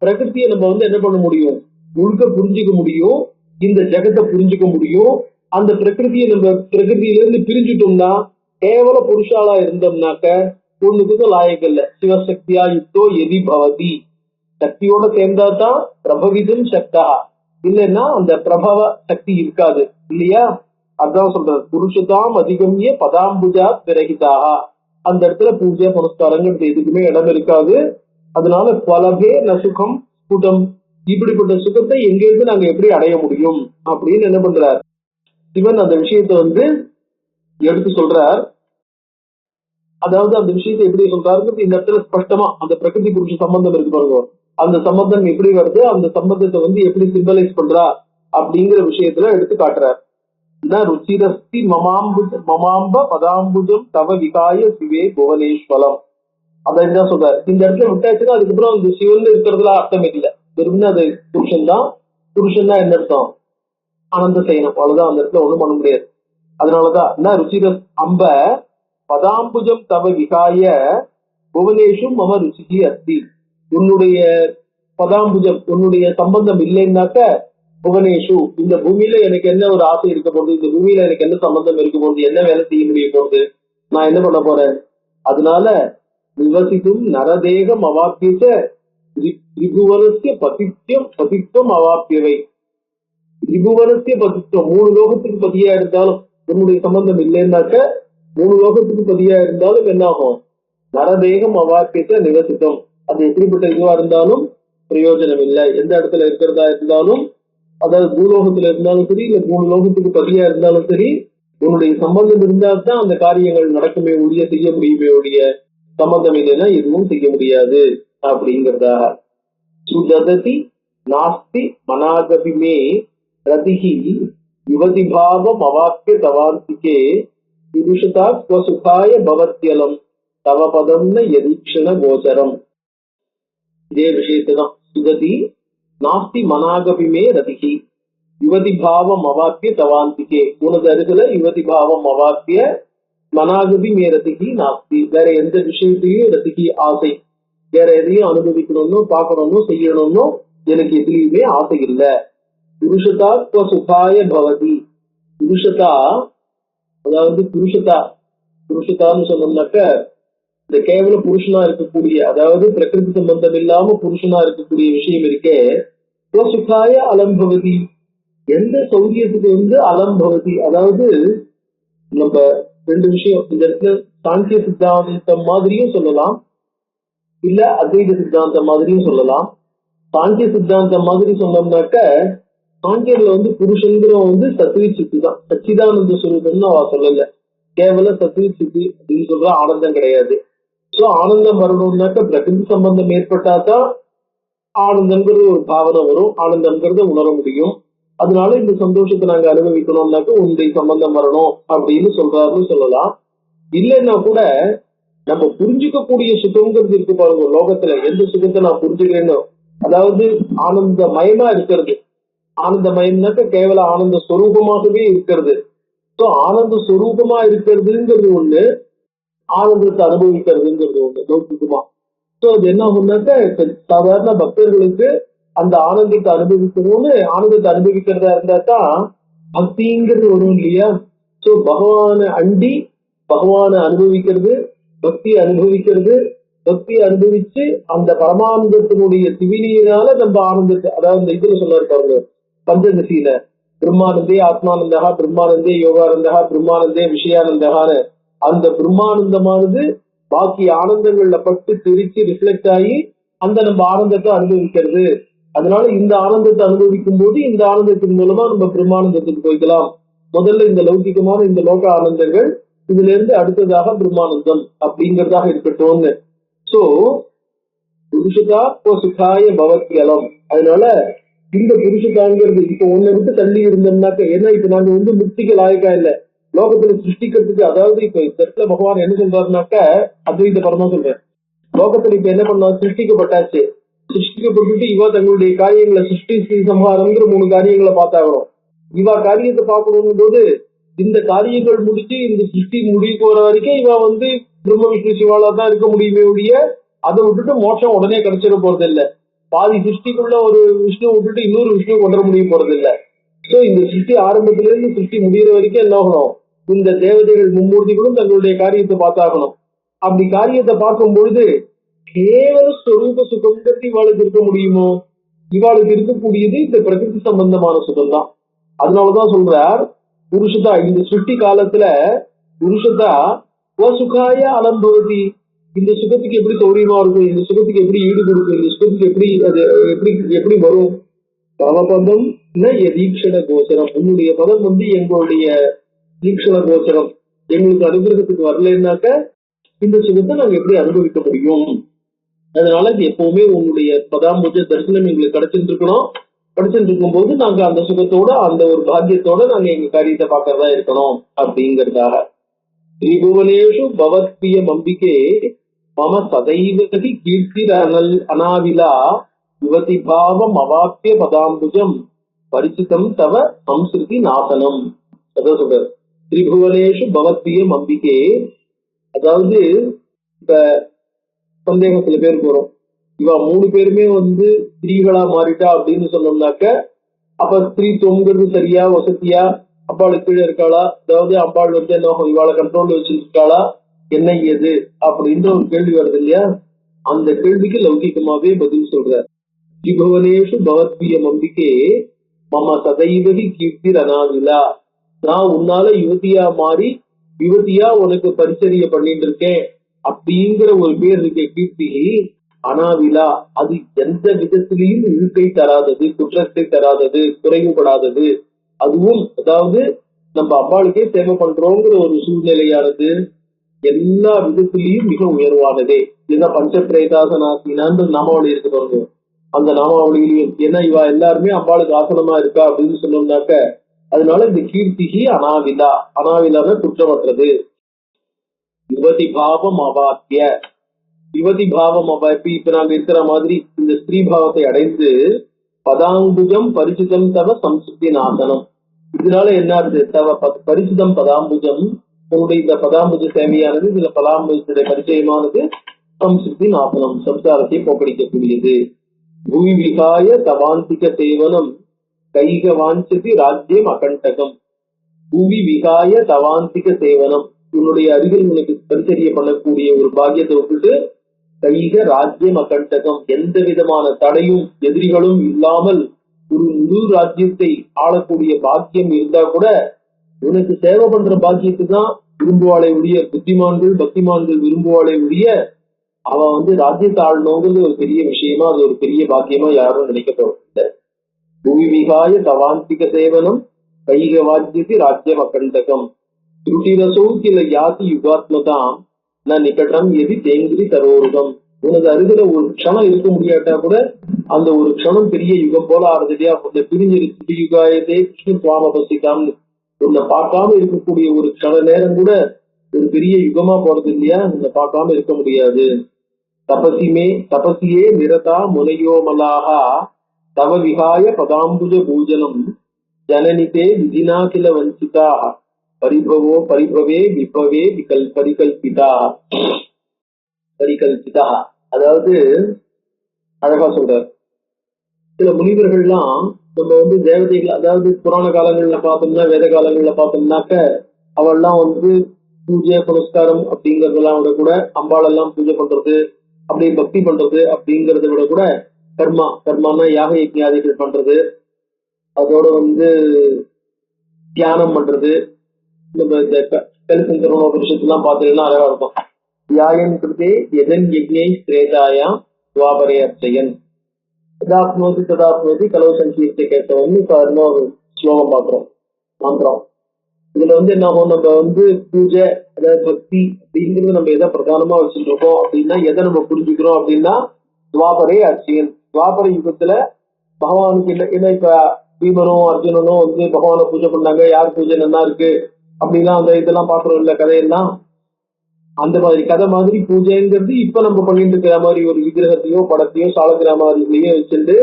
பிரகிருதியை நம்ம என்ன பண்ண முடியும், முழுக்க புரிஞ்சுக்க முடியும், இந்த ஜெகத்தை புரிஞ்சுக்க முடியும். அந்த பிரகிருதியை நம்ம பிரகிருதியில இருந்து பிரிஞ்சுட்டோம்னா, கேவல புருஷாலா இருந்தோம்னாக்க ஒண்ணுக்கு லாயக்கு இல்ல. சிவசக்தியா யுக்தோ எதி பவதி, சக்தியோட சேர்ந்தா தான் பிரபவிதும் சக்தா, இல்லைன்னா அந்த பிரபவ சக்தி இருக்காது இல்லையா. அதான் சொல்றது, புருஷதாம் அதிகமிய பதாம்புஜா விரகிதாக. அந்த இடத்துல பூஜை புனஸ்காரங்கள் எதுக்குமே இடம் இருக்காது. அதனால பலவே நசுகம் ஸ்புடம், இப்படிப்பட்ட சுகத்தை எங்கிருந்து நாங்க எப்படி அடைய முடியும் அப்படின்னு என்ன பண்றார் சிவன் அந்த விஷயத்த எடுத்து சொல்றார். அதாவது அந்த விஷயத்தை எப்படி சொல்றாருன்னு இந்த இடத்துல ஸ்பஷ்டமா அந்த பிரகிருதி புருஷ சம்பந்தம் இருக்கு பாருங்க, அந்த சம்பந்தம் எப்படி வருது, அந்த சம்பந்தத்தை எப்படி சிம்பலைஸ் பண்றா அப்படிங்கிற விஷயத்துல எடுத்து காட்டுறார். ருச்சிரஸ்தி மமாம்ப பதாம்புஜம் தவ விகாய சிவே புவனேஸ்வரம். அதான் சொல்றாரு. இந்த இடத்துல விட்டாச்சுன்னா அதுக்கப்புறம் அந்த சிவன் இருக்கிறதுல அர்த்தம் இல்லை, வெறும்னு அது புருஷன் தான். புருஷன் தான் என்ன அர்த்தம், ஆனந்த செய்யணும், அவ்வளவுதான். அந்த இடத்துல ஒண்ணும் பண்ண முடியாது. அதனாலதான் ருச்சிரஸ் அம்ப பதாம்புஜம் தவ விகாய புவனேஷும் மம ருச்சிகி அஸ்தி. உன்னுடைய பதாம்புஜம், உன்னுடைய சம்பந்தம் இல்லைன்னாக்க புவனேஷு, இந்த பூமியில எனக்கு என்ன ஒரு ஆசை இருக்க போகுது, இந்த பூமியில எனக்கு என்ன சம்பந்தம் இருக்க போகுது, என்ன வேலை செய்ய முடிய போகுது, நான் என்ன பண்ண போறேன். அதனால நிவசிக்கும் நரதேகம் அவாப்பியச்ச திரிபுவனஸ்ய பதித்துவம் அவாப்பியவை. திரிபுவனஸ்ய பதித்துவம், 3 லோகத்துக்கு பதியா இருந்தாலும் உன்னுடைய சம்பந்தம் இல்லைன்னாக்க 3 லோகத்துக்கு பதியா இருந்தாலும் என்ன ஆகும், நரதேகம் அவாப்பியச்ச நிவசித்தம். அது எப்படிப்பட்ட இதுவா இருந்தாலும் பிரயோஜனம் இல்லை. எந்த இடத்துல இருக்கிறதா இருந்தாலும், அதாவது பூலோகத்துல இருந்தாலும் சரி, இல்ல 3 லோகத்துக்கு பதியா இருந்தாலும் சரி, உன்னுடைய சம்பந்தம் இருந்தால்தான் அந்த காரியங்கள் நடக்குமே ஒழிய, செய்ய முடியுமே ஒழிய, சம்பந்தம் இல்லைன்னா எதுவும் செய்ய முடியாது அப்படிங்கிறதாக. சுததி நாஸ்தி மனாகபிமே ரதிகி யுவதி பாவம் அவாக்கிய தவாந்திகே புருஷதா ஸ்வசுகாய பவத்யலம் தவ பதம்ன யதீக்ஷண கோச்சரம். இதே விஷயத்தான். சுததி நாஸ்தி மனாகபிமே ரதிகி யுவதி பாவம் அவாக்கிய தவாந்திகே. உனது அருகில யுவதி பாவம் அவாக்கிய மனாகபி மே ரதிகி நாஸ்தி. வேற எந்த விஷயத்திலையும் ரதிகி ஆசை, வேற எதையும் அனுபவிக்கணும்னோ பார்க்கணும்னோ செய்யணும்னோ எனக்கு எதுலையுமே ஆசை இல்லை. புருஷதா சுகாய பவதி. புருஷதா, அதாவது புருஷதான்னு சொன்னோம்னாக்க இந்த கேவல புருஷனா இருக்கக்கூடிய, அதாவது பிரகிருதி சம்பந்தம் இல்லாம புருஷனா இருக்கக்கூடிய விஷயம் இருக்கே, சுகாய அலம்பவதி. எந்த சௌரியத்துக்கு அலம்பவதி, அதாவது நம்ம 2 விஷயம் இந்த இடத்துல சாங்கிய சித்தாந்தம் மாதிரியும் சொல்லலாம், இல்ல அத்வைத சித்தாந்தம் மாதிரியும் சொல்லலாம். சாங்கிய சித்தாந்தம் மாதிரி சொன்னோம்னாக்க, சாங்கியர்ல புருஷங்கிறவன் சத்வி சித்து தான், சச்சிதானந்த சுரூபம்னு அவ சொல்லல, கேவல சத்வி சித்து அப்படின்னு சொல்ற ஆனந்தம் கிடையாது. சோ ஆனந்தம் வரணும்னாக்க பிரகிருதி சம்பந்தம் ஏற்பட்டாதான் ஆனந்தம்ங்கிறது ஒரு பாவனை வரும், ஆனந்தம்ங்கிறத உணர முடியும். அதனால இந்த சந்தோஷத்தை நாங்க அனுபவிக்கணும்னாக்க உன்னுடைய சம்பந்தம் வரணும் அப்படின்னு சொல்றாருன்னு சொல்லலாம். இல்லைன்னா கூட நம்ம புரிஞ்சுக்கக்கூடிய சுகங்கிறது இருக்கு பாருங்க, லோகத்துல எந்த சுகத்தை நான் புரிஞ்சுக்கிறேன்னு, அதாவது ஆனந்த மயமா இருக்கிறது. ஆனந்த மயம்னாக்க கேவல ஆனந்த ஸ்வரூபமாகவே இருக்கிறது. சோ ஆனந்த ஸ்வரூபமா இருக்கிறதுங்கிறது ஒண்ணு, ஆனந்தத்தை அனுபவிக்கிறதுங்கிறது ஒண்ணு லௌகிகமா. சோ அது என்ன ஆகும்னாக்க, சாதாரண பக்தர்களுக்கு அந்த ஆனந்தத்தை அனுபவிக்கணும்னு, ஆனந்தத்தை அனுபவிக்கிறதா இருந்தா தான் பக்திங்கிறது வரும் இல்லையா. சோ பகவானை அண்டி பகவானை அனுபவிக்கிறது, பக்தியை அனுபவிக்கிறது, பக்தியை அனுபவிச்சு அந்த பரமானந்தத்தினுடைய திவினியினால நம்ம ஆனந்தத்தை, அதாவது இந்த இதுல சொல்ல இருக்காங்க பஞ்சதசியில, பிரம்மானந்தே ஆத்மானந்தகா, பிரம்மானந்தே யோகானந்தகா, பிரம்மானந்தே விஷயானந்தகான்னு அந்த பிரம்மானந்தமானது பாக்கி ஆனந்தங்கள்ல பட்டு திரிச்சு ரிஃப்ளெக்ட் ஆகி அந்த நம்ம ஆனந்தத்தை அனுபவிக்கிறது. அதனால இந்த ஆனந்தத்தை அனுபவிக்கும் போது இந்த ஆனந்தத்தின் மூலமா நம்ம பிரம்மானந்தத்துக்கு போய்க்கலாம். முதல்ல இந்த லௌகிகமான இந்த லோக ஆனந்தங்கள், இதுல இருந்து அடுத்ததாக பிரம்மானந்தம் அப்படிங்கிறதாக இருக்கட்டும்னு. சோ புருஷதா சுகாய பவத்யலம். அதனால இந்த புருஷதாங்கிறது இப்ப ஒன்னை விட்டு தள்ளி இருந்தோம்னாக்க, ஏன்னா இப்ப நாங்க முக்திக்கு லாயக்கா இல்ல, லோகத்துல சிருஷ்டிக்கிறதுக்கு. அதாவது இப்ப இந்த இடத்துல பகவான் என்ன சொல்றாருனாக்க, அத்வைத பரமா சொல்றேன், லோகத்துல இப்ப என்ன பண்ணா, சிருஷ்டிக்கப்பட்டாச்சு. சிருஷ்டிக்கப்பட்டு இவா தங்களுடைய காரியங்களை சிருஷ்டி ஸ்ரீ சம்ஹாரம்ங்கிற 3 காரியங்களை பார்த்தாகணும். இவா காரியத்தை பார்க்கணும் போது இந்த காரியங்கள் முடிச்சு இந்த சிருஷ்டி முடிவு போற வரைக்கும் இவ வந்து பிரம்ம விஷ்ணு சிவாலா தான் இருக்க முடியுமே ஒழிய அதை விட்டுட்டு மோட்சம் உடனே கிடைச்சிட போறது இல்ல. பாதி சிருஷ்டிக்குள்ள ஒரு விஷ்ணு விட்டுட்டு இன்னொரு விஷ்ணு கொண்டு வர முடிய போறது இல்ல. சோ இந்த சிருஷ்டி ஆரம்பத்தில இருந்து சிருஷ்டி முடிகிற வரைக்கும் என்ன ஆகணும், இந்த தேவதைகள் மும்மூர்த்திகளும் தங்களுடைய காரியத்தை பார்த்தாகணும். அப்படி காரியத்தை பார்க்கும் பொழுது கேவல ஸ்வரூப சுகம்ங்கிறது இவாளுக்கு இருக்க முடியுமோ? இவாளுக்கு இருக்கக்கூடியது இந்த பிரகிருதி சம்பந்தமான சுகம் தான். அதனாலதான் சொல்றார் புருஷதா இந்த சிருஷ்டி காலத்துல புருஷதா சுகாய அலம்பவதி, இந்த சுகத்துக்கு எப்படி சௌரியமா இருக்கும், இந்த சுகத்துக்கு எப்படி ஈடு கொடுக்கும், இந்த சுகத்துக்கு எப்படி அது எப்படி எப்படி வரும். பவபதம் தீக்ஷண கோச்சரம், உன்னுடைய பதம் வந்து எங்களுடைய தீக்ஷண கோச்சரம், எங்களுக்கு அனுகிரகத்துக்கு வரலன்னாக்க இந்த சுகத்தை நாங்க எப்படி அனுபவிக்க முடியும். அதனால எப்பவுமே உன்னுடைய பதாம்புஜ தரிசனம் எங்களுக்கு கிடைச்சிட்டு இருக்கணும். படிச்சுட்டு இருக்கும் போது நாங்க அந்த சுகத்தோட அந்த ஒரு பாக்கியத்தோட நாங்க எங்க காரியத்தை பார்க்கறதா இருக்கணும் அப்படிங்கிறதாக. திரிபுவனேஷு பவத்பிய மம்பிகே மம சதைவதி கீர்த்தி அனாவிலா யுவதி பாவம் அவாப்பிய பதாம்புஜம் பரிசிதம் தவ சம்ஸ்கிருதி நாசனம். அதான் சொல்றாரு திரிபுவனேஷு பவத்பிய மம்பிகே. அதாவது இப்ப சந்தேகம் சில பேருக்கு வரும், இவ 3 பேருமே வந்து ஸ்திரீகளா மாறிட்டா அப்படின்னு சொன்னோம்னாக்க அப்ப ஸ்திரீத்துவம்ங்கிறது சரியா வசதியா, அம்பாளுக்கு கீழே இருக்காளா, அதாவது அம்பாள் வந்து என்ன இவாளை கண்ட்ரோல்ல வச்சிருக்காளா என்ன ஏது அப்படின்ற ஒரு கேள்வி வருது இல்லையா. அந்த கேள்விக்கு லௌகிகமாவே பதில் சொல்ற. திரிபுவனேஷு பவத்பிய மம்பிகே மம சதைவதி கீர்த்தி அனாவிலா, நான் உன்னால யுவதியா மாறி யுவதியா உனக்கு பரிச்சரிய பண்ணிட்டு இருக்கேன் அப்படிங்கிற ஒரு பேர் இருக்க கீர்த்தி அனாவிலா, அது எந்த விதத்திலையும் இழுக்கை தராதது, குற்றத்தை தராதது, குறைவுபடாதது. அதுவும் அதாவது நம்ம அம்பாளுக்கே சேவை பண்றோங்கிற ஒரு சூழ்நிலையானது எல்லா விதத்திலையும் மிக உயர்வானதே. இதுதான் பஞ்சபிரேதாசனாசினான்னு நாமாவளி இருக்கு பாருங்க. அந்த நாமாவளியிலையும் ஏன்னா இவா எல்லாருமே அம்பாளுக்கு ஆசனமா இருக்கா அப்படின்னு சொன்னோம்னாக்க அதனால இந்த கீர்த்திகி அனாவிலா, அனாவிலான குற்றமற்றது. யுவதி பாவம் அவாத்திய, யுவதி பாவம் அவாப்பி இப்ப நாங்க இருக்கிற மாதிரி இந்த ஸ்திரீ பாவத்தை அடைந்து பதாம்புஜம் பரிசிதம் தவ சம்ஸ்கிருதி நாசனம். இதனால என்ன ஆகுது, தவ பரிசிதம் பதாம்புஜம், உன்னுடைய இந்த பதாம்புஜ சேவையானது இதுல பதாம்புஜத்துடைய பரிச்சயமானது சம்ஸ்கிருதி நாசனம், சம்சாரத்தை போக்கடிக்கக்கூடியது. பூமி விகாய தவாந்திக சேவனம் கைக வாஞ்சதி ராஜ்யம் அகண்டகம். பூமி விகாய தவாந்திக சேவனம், உன்னுடைய அருகில் உனக்கு பரிச்சரிய பண்ணக்கூடிய ஒரு பாக்கியத்தை விட்டுட்டு கைக ராஜ்யம் அகண்டகம், எந்த விதமான தடையும் எதிரிகளும் இல்லாமல் ஒரு முழு ராஜ்யத்தை ஆளக்கூடிய பாக்கியம் இருந்தா கூட உனக்கு சேவை பண்ற பாக்கியத்தை தான் விரும்புவாளை உடைய புத்திமான்கள் பக்திமான்கள் விரும்புவாளை உடைய அவன் வந்து ராஜ்யத்தை ஆளணுங்கிறது ஒரு பெரிய விஷயமா, அது ஒரு பெரிய பாக்கியமா யாரும் நினைக்க போறதில்லை. பூமி விகாய தவாந்திக சேவனம் கைக வாஜ்யதி ராஜ்யம் அகண்டகம். திருட்டிரசோ கில யாதி யுகாத்மதாம் ந நிகடம் எதி தேங்கிரி தரோருகம். உனது அருகில ஒரு க்ஷணம் இருக்க முடியாட்டா கூட அந்த ஒரு க்ஷணம் பெரிய யுகம் போல ஆறுது இல்லையா. அந்த பிரிஞ்சிருக்கு யுகாயதே கிருஷ்ண சுவாம பசிக்காம உன்னை பார்க்காம இருக்கக்கூடிய ஒரு க்ஷண நேரம் கூட ஒரு பெரிய யுகமா போறது இல்லையா, உன்னை பார்க்காம இருக்க முடியாது. தபசியே நிரதா முனையோமலாகா தவ விகாய பதாம்புஜ பூஜனம் ஜனனிதே விதினா கில வஞ்சிதா பரிபவோ பரிபவே விபவே பரிகல்பிதா. அதாவது அழகா சொல்றார், சில முனிவர்கள்லாம் நம்ம வந்து தேவதைகள், அதாவது புராண காலங்கள்ல பார்த்தோம்னா வேத காலங்கள்ல பார்த்தோம்னாக்க அவெல்லாம் வந்து பூஜை புனஸ்காரம் அப்படிங்கறதெல்லாம் விட கூட அம்பாளெல்லாம் பூஜை பண்றது அப்படி பக்தி பண்றது அப்படிங்கறத விட கூட கர்மானா யாக யஜ்ஞாதிகள் பண்றது, அதோட வந்து தியானம் பண்றது. நம்ம இந்த கலிசங்கரோபனிஷத்துலாம் பார்த்தீங்கன்னா அழகா இருக்கும். தியாயன் கிருதே எதன் யஜ்ஞை ஸ்ரேதாயாம் துவாபரே அர்ச்சயன் ததாத்மோதி ததாத்மோதி கலவு சங்கீர்த்தை கேட்டவன்னு இப்ப இன்னொரு ஸ்லோகம் பாக்குறோம் மந்திரம். இதுல வந்து என்ன ஆகும், நம்ம வந்து பூஜை அதாவது பக்தி அப்படிங்கிறது நம்ம எதை பிரதானமா வச்சுட்டு இருக்கோம் அப்படின்னா எதை நம்ம புரிஞ்சுக்கிறோம் அப்படின்னா துவாபரே அர்ச்சயன். துவாபர யுகத்துல பகவானுக்கு என்ன இப்ப பீமனும் அர்ஜுனனும் வந்து பகவானை பூஜை பண்ணாங்க, யார் பூஜை நல்லா இருக்கு அப்படின்னா அந்த இதெல்லாம் பாக்குறோம் இல்ல கதையெல்லாம். அந்த மாதிரி கதை மாதிரி பூஜைங்கிறது இப்ப நம்ம பண்ணிட்டு இருக்கிற மாதிரி ஒரு விக்கிரகத்தையோ படத்தையோ சாலக்கிராமத்தையோ வச்சுட்டு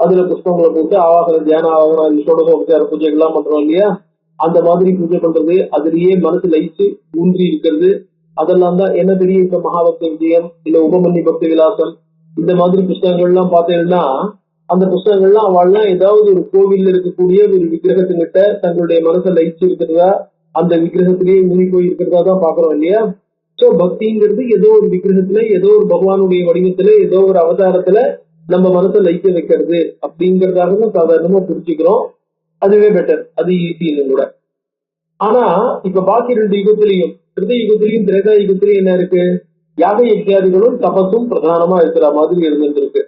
அதுல புஷ்பங்களை போட்டு ஆவாகன தியான ஆவாகன சோடசோபச்சார பூஜைகள்லாம் பண்றோம் இல்லையா? அந்த மாதிரி பூஜை பண்றது, அதுலயே மனசு லயிச்சு ஊன்றி இருக்கிறது, அதெல்லாம் தான் என்ன தெரியும். இப்ப மகாபக்த விஜயம் இல்ல உபமன்யு பக்தி விலாசம் இந்த மாதிரி புஸ்தகங்கள்லாம் பார்த்தீங்கன்னா, அந்த புஸ்தகங்கள்லாம் அவள்லாம் ஏதாவது ஒரு கோவில்ல இருக்கக்கூடிய ஒரு விக்கிரகத்துக்கிட்ட தங்களுடைய மனசை லயிச்சு இருக்கிறதா, அந்த விக்கிரகத்திலேயே ஊறி போய் இருக்கிறதா தான் பாக்குறோம் இல்லையா? சோ பக்திங்கிறது ஏதோ ஒரு விக்கிரகத்துல, ஏதோ ஒரு பகவானுடைய வடிவத்துல, ஏதோ ஒரு அவதாரத்துல நம்ம மனசை லயிக்க வைக்கிறது அப்படிங்கறதாக தான் சாதாரணமா புரிஞ்சுக்கிறோம். அதுவே பெட்டர், அது ஈஸின்னு கூட. ஆனா இப்ப பாக்கி 2 யுகத்திலையும், கிருத யுகத்திலையும் திரேதா யுகத்திலையும் என்ன இருக்கு? யாக யஜ்ஞாதிகளும் தபஸும் பிரதானமா இருக்கிற மாதிரி இருந்துருக்கு.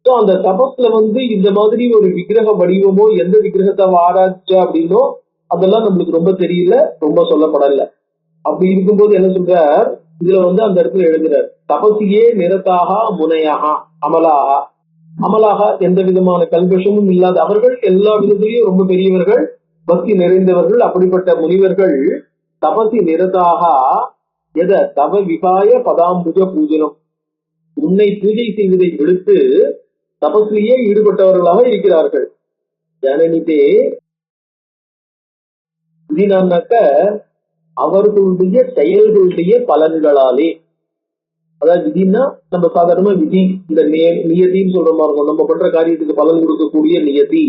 சோ அந்த தபஸ்ல இந்த மாதிரி ஒரு விக்கிரக வடிவமோ, எந்த விக்கிரகத்தை ஆராய்ச்சா அப்படின்னோ அதெல்லாம் நம்மளுக்கு ரொம்ப தெரியல, ரொம்ப சொல்லப்படல. அப்படி இருக்கும்போது என்ன சொல்றார் இதுல அந்த இடத்துல எழுதுறார், தபசியே நிரதாக முனையாக அமலாக. அமலாக எந்த விதமான கல்வஷமும் இல்லாத அவர்கள், எல்லா விதத்திலையும் ரொம்ப பெரியவர்கள், பக்தி நிறைந்தவர்கள். அப்படிப்பட்ட முனிவர்கள் தபசி நிரதாக எத தவ விகாய பதாம்புஜ பூஜனம், உன்னை பூஜை செய்வதை விடுத்து தபஸ்லேயே ஈடுபட்டவர்களாக இருக்கிறார்கள். ஜனனிதே இதுனாக்க அவர்களுடைய செயல்களுடைய பலன்களாலே. அதாவது விதினா நம்ம சாதாரணமா விதி, இந்த நியதின்னு சொல்ற மாதிரி இருக்கும். நம்ம பண்ற காரியத்துக்கு பலன் கொடுக்கக்கூடிய நியதி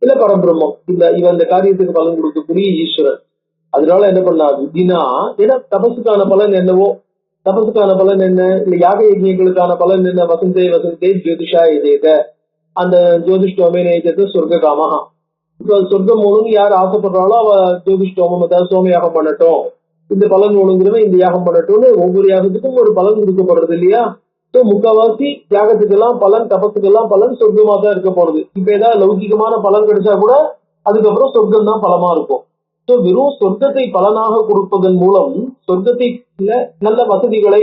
இல்ல பரபிரம்மம், இந்த காரியத்துக்கு பலன் கொடுக்கக்கூடிய ஈஸ்வரன். அதனால என்ன பண்ணா விதினா, ஏன்னா தபசுக்கான பலன் என்னவோ, தபசுக்கான பலன் என்ன, இல்ல யாக யஜ்ஞங்களுக்கான பலன் என்ன, வசந்தே வசந்தே ஜோதிஷா எஜேத, அந்த ஜோதிஷ்டோமே சொர்க்க காமஹா. இப்ப சொர்க்கம் மூலம் யார் ஆசைப்படுறாளோ அவ ஜோதிஷ்டோமம் அதாவது சோமயாகம் பண்ணட்டும், இந்த பலன் ஒழுங்குறவன் இந்த யாகம் பண்ணட்டும்னு ஒவ்வொரு யாகத்துக்கும் ஒரு பலன் கொடுக்கப்படுறது இல்லையா? சோ முக்கால்வாசி யாகத்துக்கெல்லாம் பலன், தபத்துக்கெல்லாம் பலன் சொர்க்கமா தான் இருக்க போறது. இப்ப ஏதாவது லௌகிகமான பலன் கிடைச்சா கூட அதுக்கப்புறம் சொர்க்கம் தான் பலமா இருக்கும். சோ வெறும் சொர்க்கத்தை பலனாக கொடுப்பதன் மூலம், சொர்க்கத்தை நல்ல வசதிகளை,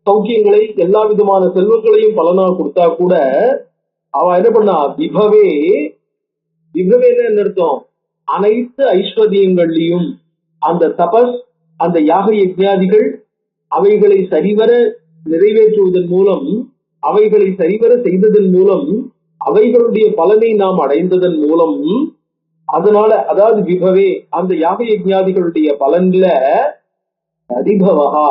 சௌக்கியங்களை, எல்லா விதமான செல்வங்களையும் பலனாக கொடுத்தா கூட அவ என்ன பண்ணா விபவே, விபவேன்னு என்ன அர்த்தம்? அனைத்து ஐஸ்வர்யங்கள்லையும் அந்த தபஸ், அந்த யாக யஜ்ஞாதிகள் அவைகளை சரிவர நிறைவேற்றுவதன் மூலம், அவைகளை சரிவர செய்ததன் மூலம், அவைகளுடைய பலனை நாம் அடைந்ததன் மூலம், அதனால அதாவது விபவே அந்த யாக யஜ்ஞாதிகளுடைய பலன்ல பரிபவகா,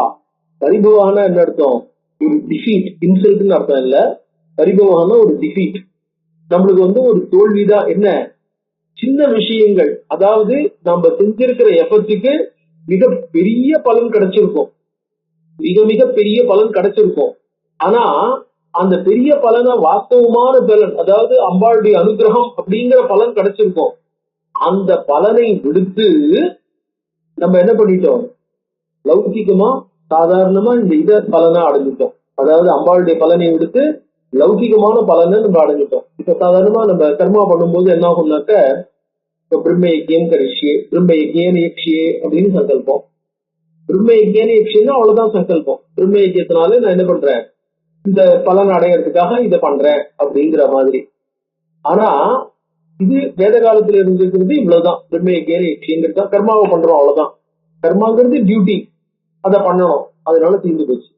பரிபவகான என்ன அர்த்தம்? ஒரு டிஃபீட், இன்சல்ட்னு அர்த்தம் இல்ல. பரிபவகான ஒரு டிஃபீட், நம்மளுக்கு ஒரு தோல்விதான். என்ன சின்ன விஷயங்கள், அதாவது நம்ம செஞ்சிருக்கிற எஃபர்ட்டுக்கு மிக பெரிய பலன் கிடைச்சிருக்கும், மிக மிக பெரிய பலன் கிடைச்சிருக்கும். ஆனா அந்த பெரிய பலனை, வாஸ்தவமான பலன், அதாவது அம்பாளுடைய அனுகிரகம் அப்படிங்கிற பலன் கிடைச்சிருக்கும். அந்த பலனை விடுத்து நம்ம என்ன பண்ணிட்டோம்? லௌகிகமா சாதாரணமா இந்த இத பலனா அடைஞ்சிட்டோம். அதாவது அம்பாளுடைய பலனை விடுத்து லௌகிகமான பலனை நம்ம அடைஞ்சிட்டோம். இப்ப சாதாரணமா நம்ம கர்மா பண்ணும்போது என்ன ஆகும்னாக்க, இப்ப பிரம்ம யஜ்யம் கரிஷ்யே, பிரம்ம யஜ்யேன யக்ஷியே அப்படின்னு சங்கல்பம். பிரம்ம யஜ்யேன யக்ஷியன்னா அவ்வளவுதான் சங்கல்பம். பிரம்ம யஜ்யத்தினால நான் என்ன பண்றேன், இந்த பலன் அடையறதுக்காக இதை பண்றேன் அப்படிங்கிற மாதிரி. ஆனா இது வேத காலத்துல இருந்திருக்கிறது இவ்வளவுதான். பிரம்ம யஜ்யேன யக்ஷிங்கிறது தான் கர்மாவை பண்றோம், அவ்வளவுதான். கர்மாங்கிறது டியூட்டி, அதை பண்ணணும், அதனால தீர்ந்து போச்சு.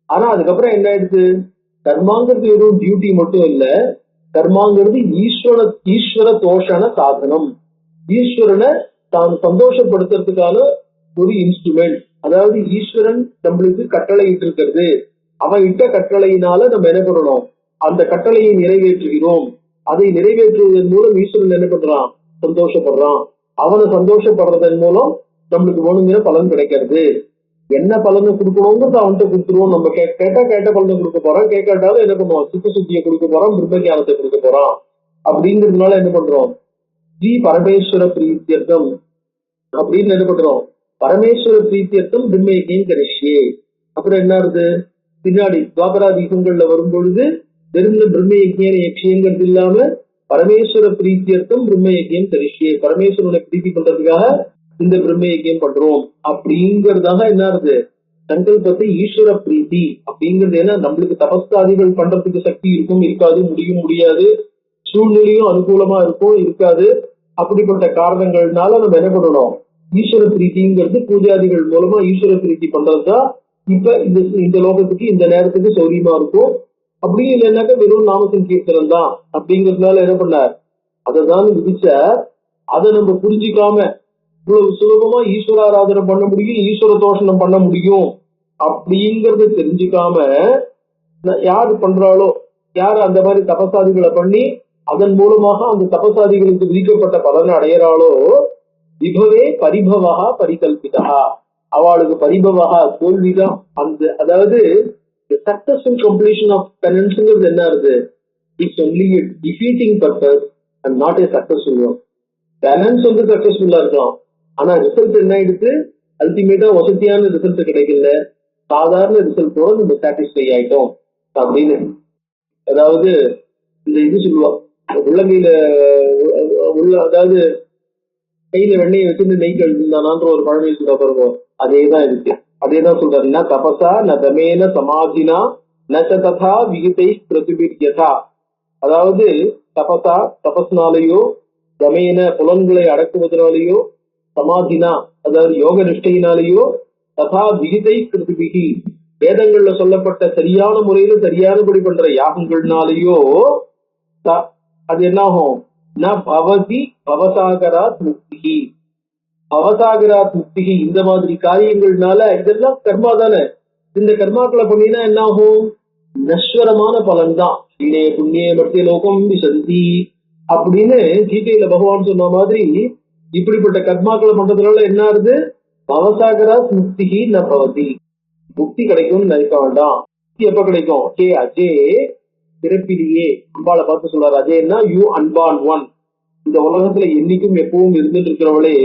ஆனா அதுக்கப்புறம் என்ன ஆயிடுச்சு? கர்மாங்கிறது வெறும் டியூட்டி மட்டும் இல்ல, கர்மாங்கிறது ஈஸ்வர தோஷண சாதனம். ஈஸ்வரனை தான் சந்தோஷப்படுத்துறதுக்கான ஒரு இன்ஸ்ட்ருமெண்ட். அதாவது ஈஸ்வரன் நம்மளுக்கு கட்டளை இட்டு இருக்கிறது, அவன் இட்ட கட்டளையினால நம்ம என்ன பண்ணணும், அந்த கட்டளையை நிறைவேற்றுகிறோம். அதை நிறைவேற்றுவதன் மூலம் ஈஸ்வரன் என்ன பண்றான், சந்தோஷப்படுறான். அவனை சந்தோஷப்படுறதன் மூலம் நம்மளுக்கு வேணுங்கிற பலன் கிடைக்கிறது. என்ன பலனை கொடுக்கணுங்கிறது அவன்கிட்ட கொடுத்துருவோம். நம்ம கேட்டா கேட்ட பலனை கொடுக்க போறான், கேட்காட்டாலும் என்ன பண்ணுவான், சித்த சுத்தியை கொடுக்க போறான், பிரம்ம ஞானத்தை கொடுக்க போறான். அப்படிங்கிறதுனால என்ன பண்றோம், ஸ்ரீ பரமேஸ்வர பிரீத்தியர்த்தம் அப்படின்னு என்ன பண்றோம், பரமேஸ்வர பிரீத்தியர்த்தம் பிரம்ம யஜ்யம் கரிஷ்யே. அப்புறம் என்ன ஆகுது, பின்னாடி துவாபராதீகங்கள்ல வரும் பொழுது வெறும் பிரம்ம யஜ்யேன யக்ஷியங்கிறது இல்லாம பரமேஸ்வர பிரீத்தியர்த்தம் பிரம்ம யஜ்யம் கரிஷ்யே, பரமேஸ்வரனை பிரீத்தி பண்றதுக்காக இந்த பிரம்ம யஜ்யம் பண்றோம் அப்படிங்கறதாக என்ன ஆகுது, சங்கல்பத்தை ஈஸ்வர பிரீத்தி அப்படிங்கிறது. ஏன்னா நம்மளுக்கு தபஸ்தாதிகள் பண்றதுக்கு சக்தி இருக்கும், இருக்காது, முடியாது, சூழ்நிலையும் அனுகூலமா இருக்கும், இருக்காது. அப்படிப்பட்ட காரணங்கள்னால நம்ம என்ன பண்ணணும், ஈஸ்வர பிரீத்திங்கிறது பூஜாதிகள் மூலமா ஈஸ்வர பிரீத்தி பண்றதுதான் இப்ப இந்த லோகத்துக்கு இந்த நேரத்துக்கு சௌரியமா இருக்கும். அப்படி இல்லைன்னாக்க வெறும் நாம சங்கீர்த்தனம் தான் அப்படிங்கிறதுனால என்ன பண்ணார், அதைதான் விதிச்ச. அதை நம்ம புரிஞ்சிக்காம இவ்வளவு சுலபமா ஈஸ்வராராதனை பண்ண முடியும், ஈஸ்வர தோஷணம் பண்ண முடியும் அப்படிங்கறத தெரிஞ்சுக்காம யாரு பண்றாளோ, யாரு அந்த மாதிரி தபசாதிகளை பண்ணி அதன் மூலமாக அந்த தபசாதிகளுக்கு விதிக்கப்பட்ட பலனை அடையிறாளோ, விபவே பரிபவா பரிகல்பிதா, அவளுக்கு பரிபவா தோல்விதான். அந்த அதாவது சக்சஸ்ஃபுல் கம்ப்ளீஷன் ஆஃப் பெனன்ஸ்ங்கிறது என்ன ஆகுது, it's only defeating purpose and not a successful one. Penance வந்து சக்சஸ்ஃபுல்லா இருக்கலாம், ஆனா ரிசல்ட் என்ன ஆயிடுச்சு, அல்டிமேட்டா வசதியான ரிசல்ட் கிடைக்கல, சாதாரண ரிசல்ட்டோட நம்ம சாட்டிஸ்ஃபை ஆயிட்டோம் அப்படின்னு. அதாவது இந்த இது சொல்லுவா, உள்ளங்கையில அதாவது கையில வெண்ணெயை வச்சுட்டு நெய் கழுதுனான்ற ஒரு பழமொழி சொல்ல பாருங்க, அதேதான் இருக்கு. அதேதான் சொல்றாரு, ந தபசா ந தமேன சமாதினா ந ததா விகிதை பிரதிபிர்யதா. அதாவது தபசா தபஸ்னாலேயோ, தமேன புலன்களை அடக்குவதனாலேயோ, சமாதினா அதாவது யோக நிஷ்டையினாலேயோ, ததா விகிதை பிரதிபிகி வேதங்கள்ல சொல்லப்பட்ட சரியான முறையில சரியானபடி பண்ற யாகங்கள்னாலேயோ அது என்னாகும், ந பவதி பவசாகராத் முக்திகி, பவசாகராத் முக்திகி. இந்த மாதிரி காரியங்கள்னால இதெல்லாம் கர்மா தானே, இந்த கர்மாக்களை பண்ணினா என்ன ஆகும், நஸ்வரமான பலன் தான். புண்ணிய புண்ணிய மத்திய லோகம் விசந்தி அப்படின்னு கீதையில பகவான் சொன்ன மாதிரி இப்படிப்பட்ட கர்மாக்களை பண்றதுனால என்ன ஆகுது, பவசாகராத் முக்திகி ந பவதி, முக்தி கிடைக்கும்னு நினைக்க வேண்டாம். முக்தி எப்ப கிடைக்கும், ஹே அஜே பிறப்பிலேயே. அம்பாளை பார்த்து சொல்றாரு, அஜேன்னா யூ அன்பான் ஒன், இந்த உலகத்துல என்னைக்கும் எப்பவும் இருந்துட்டு இருக்கிறவளே,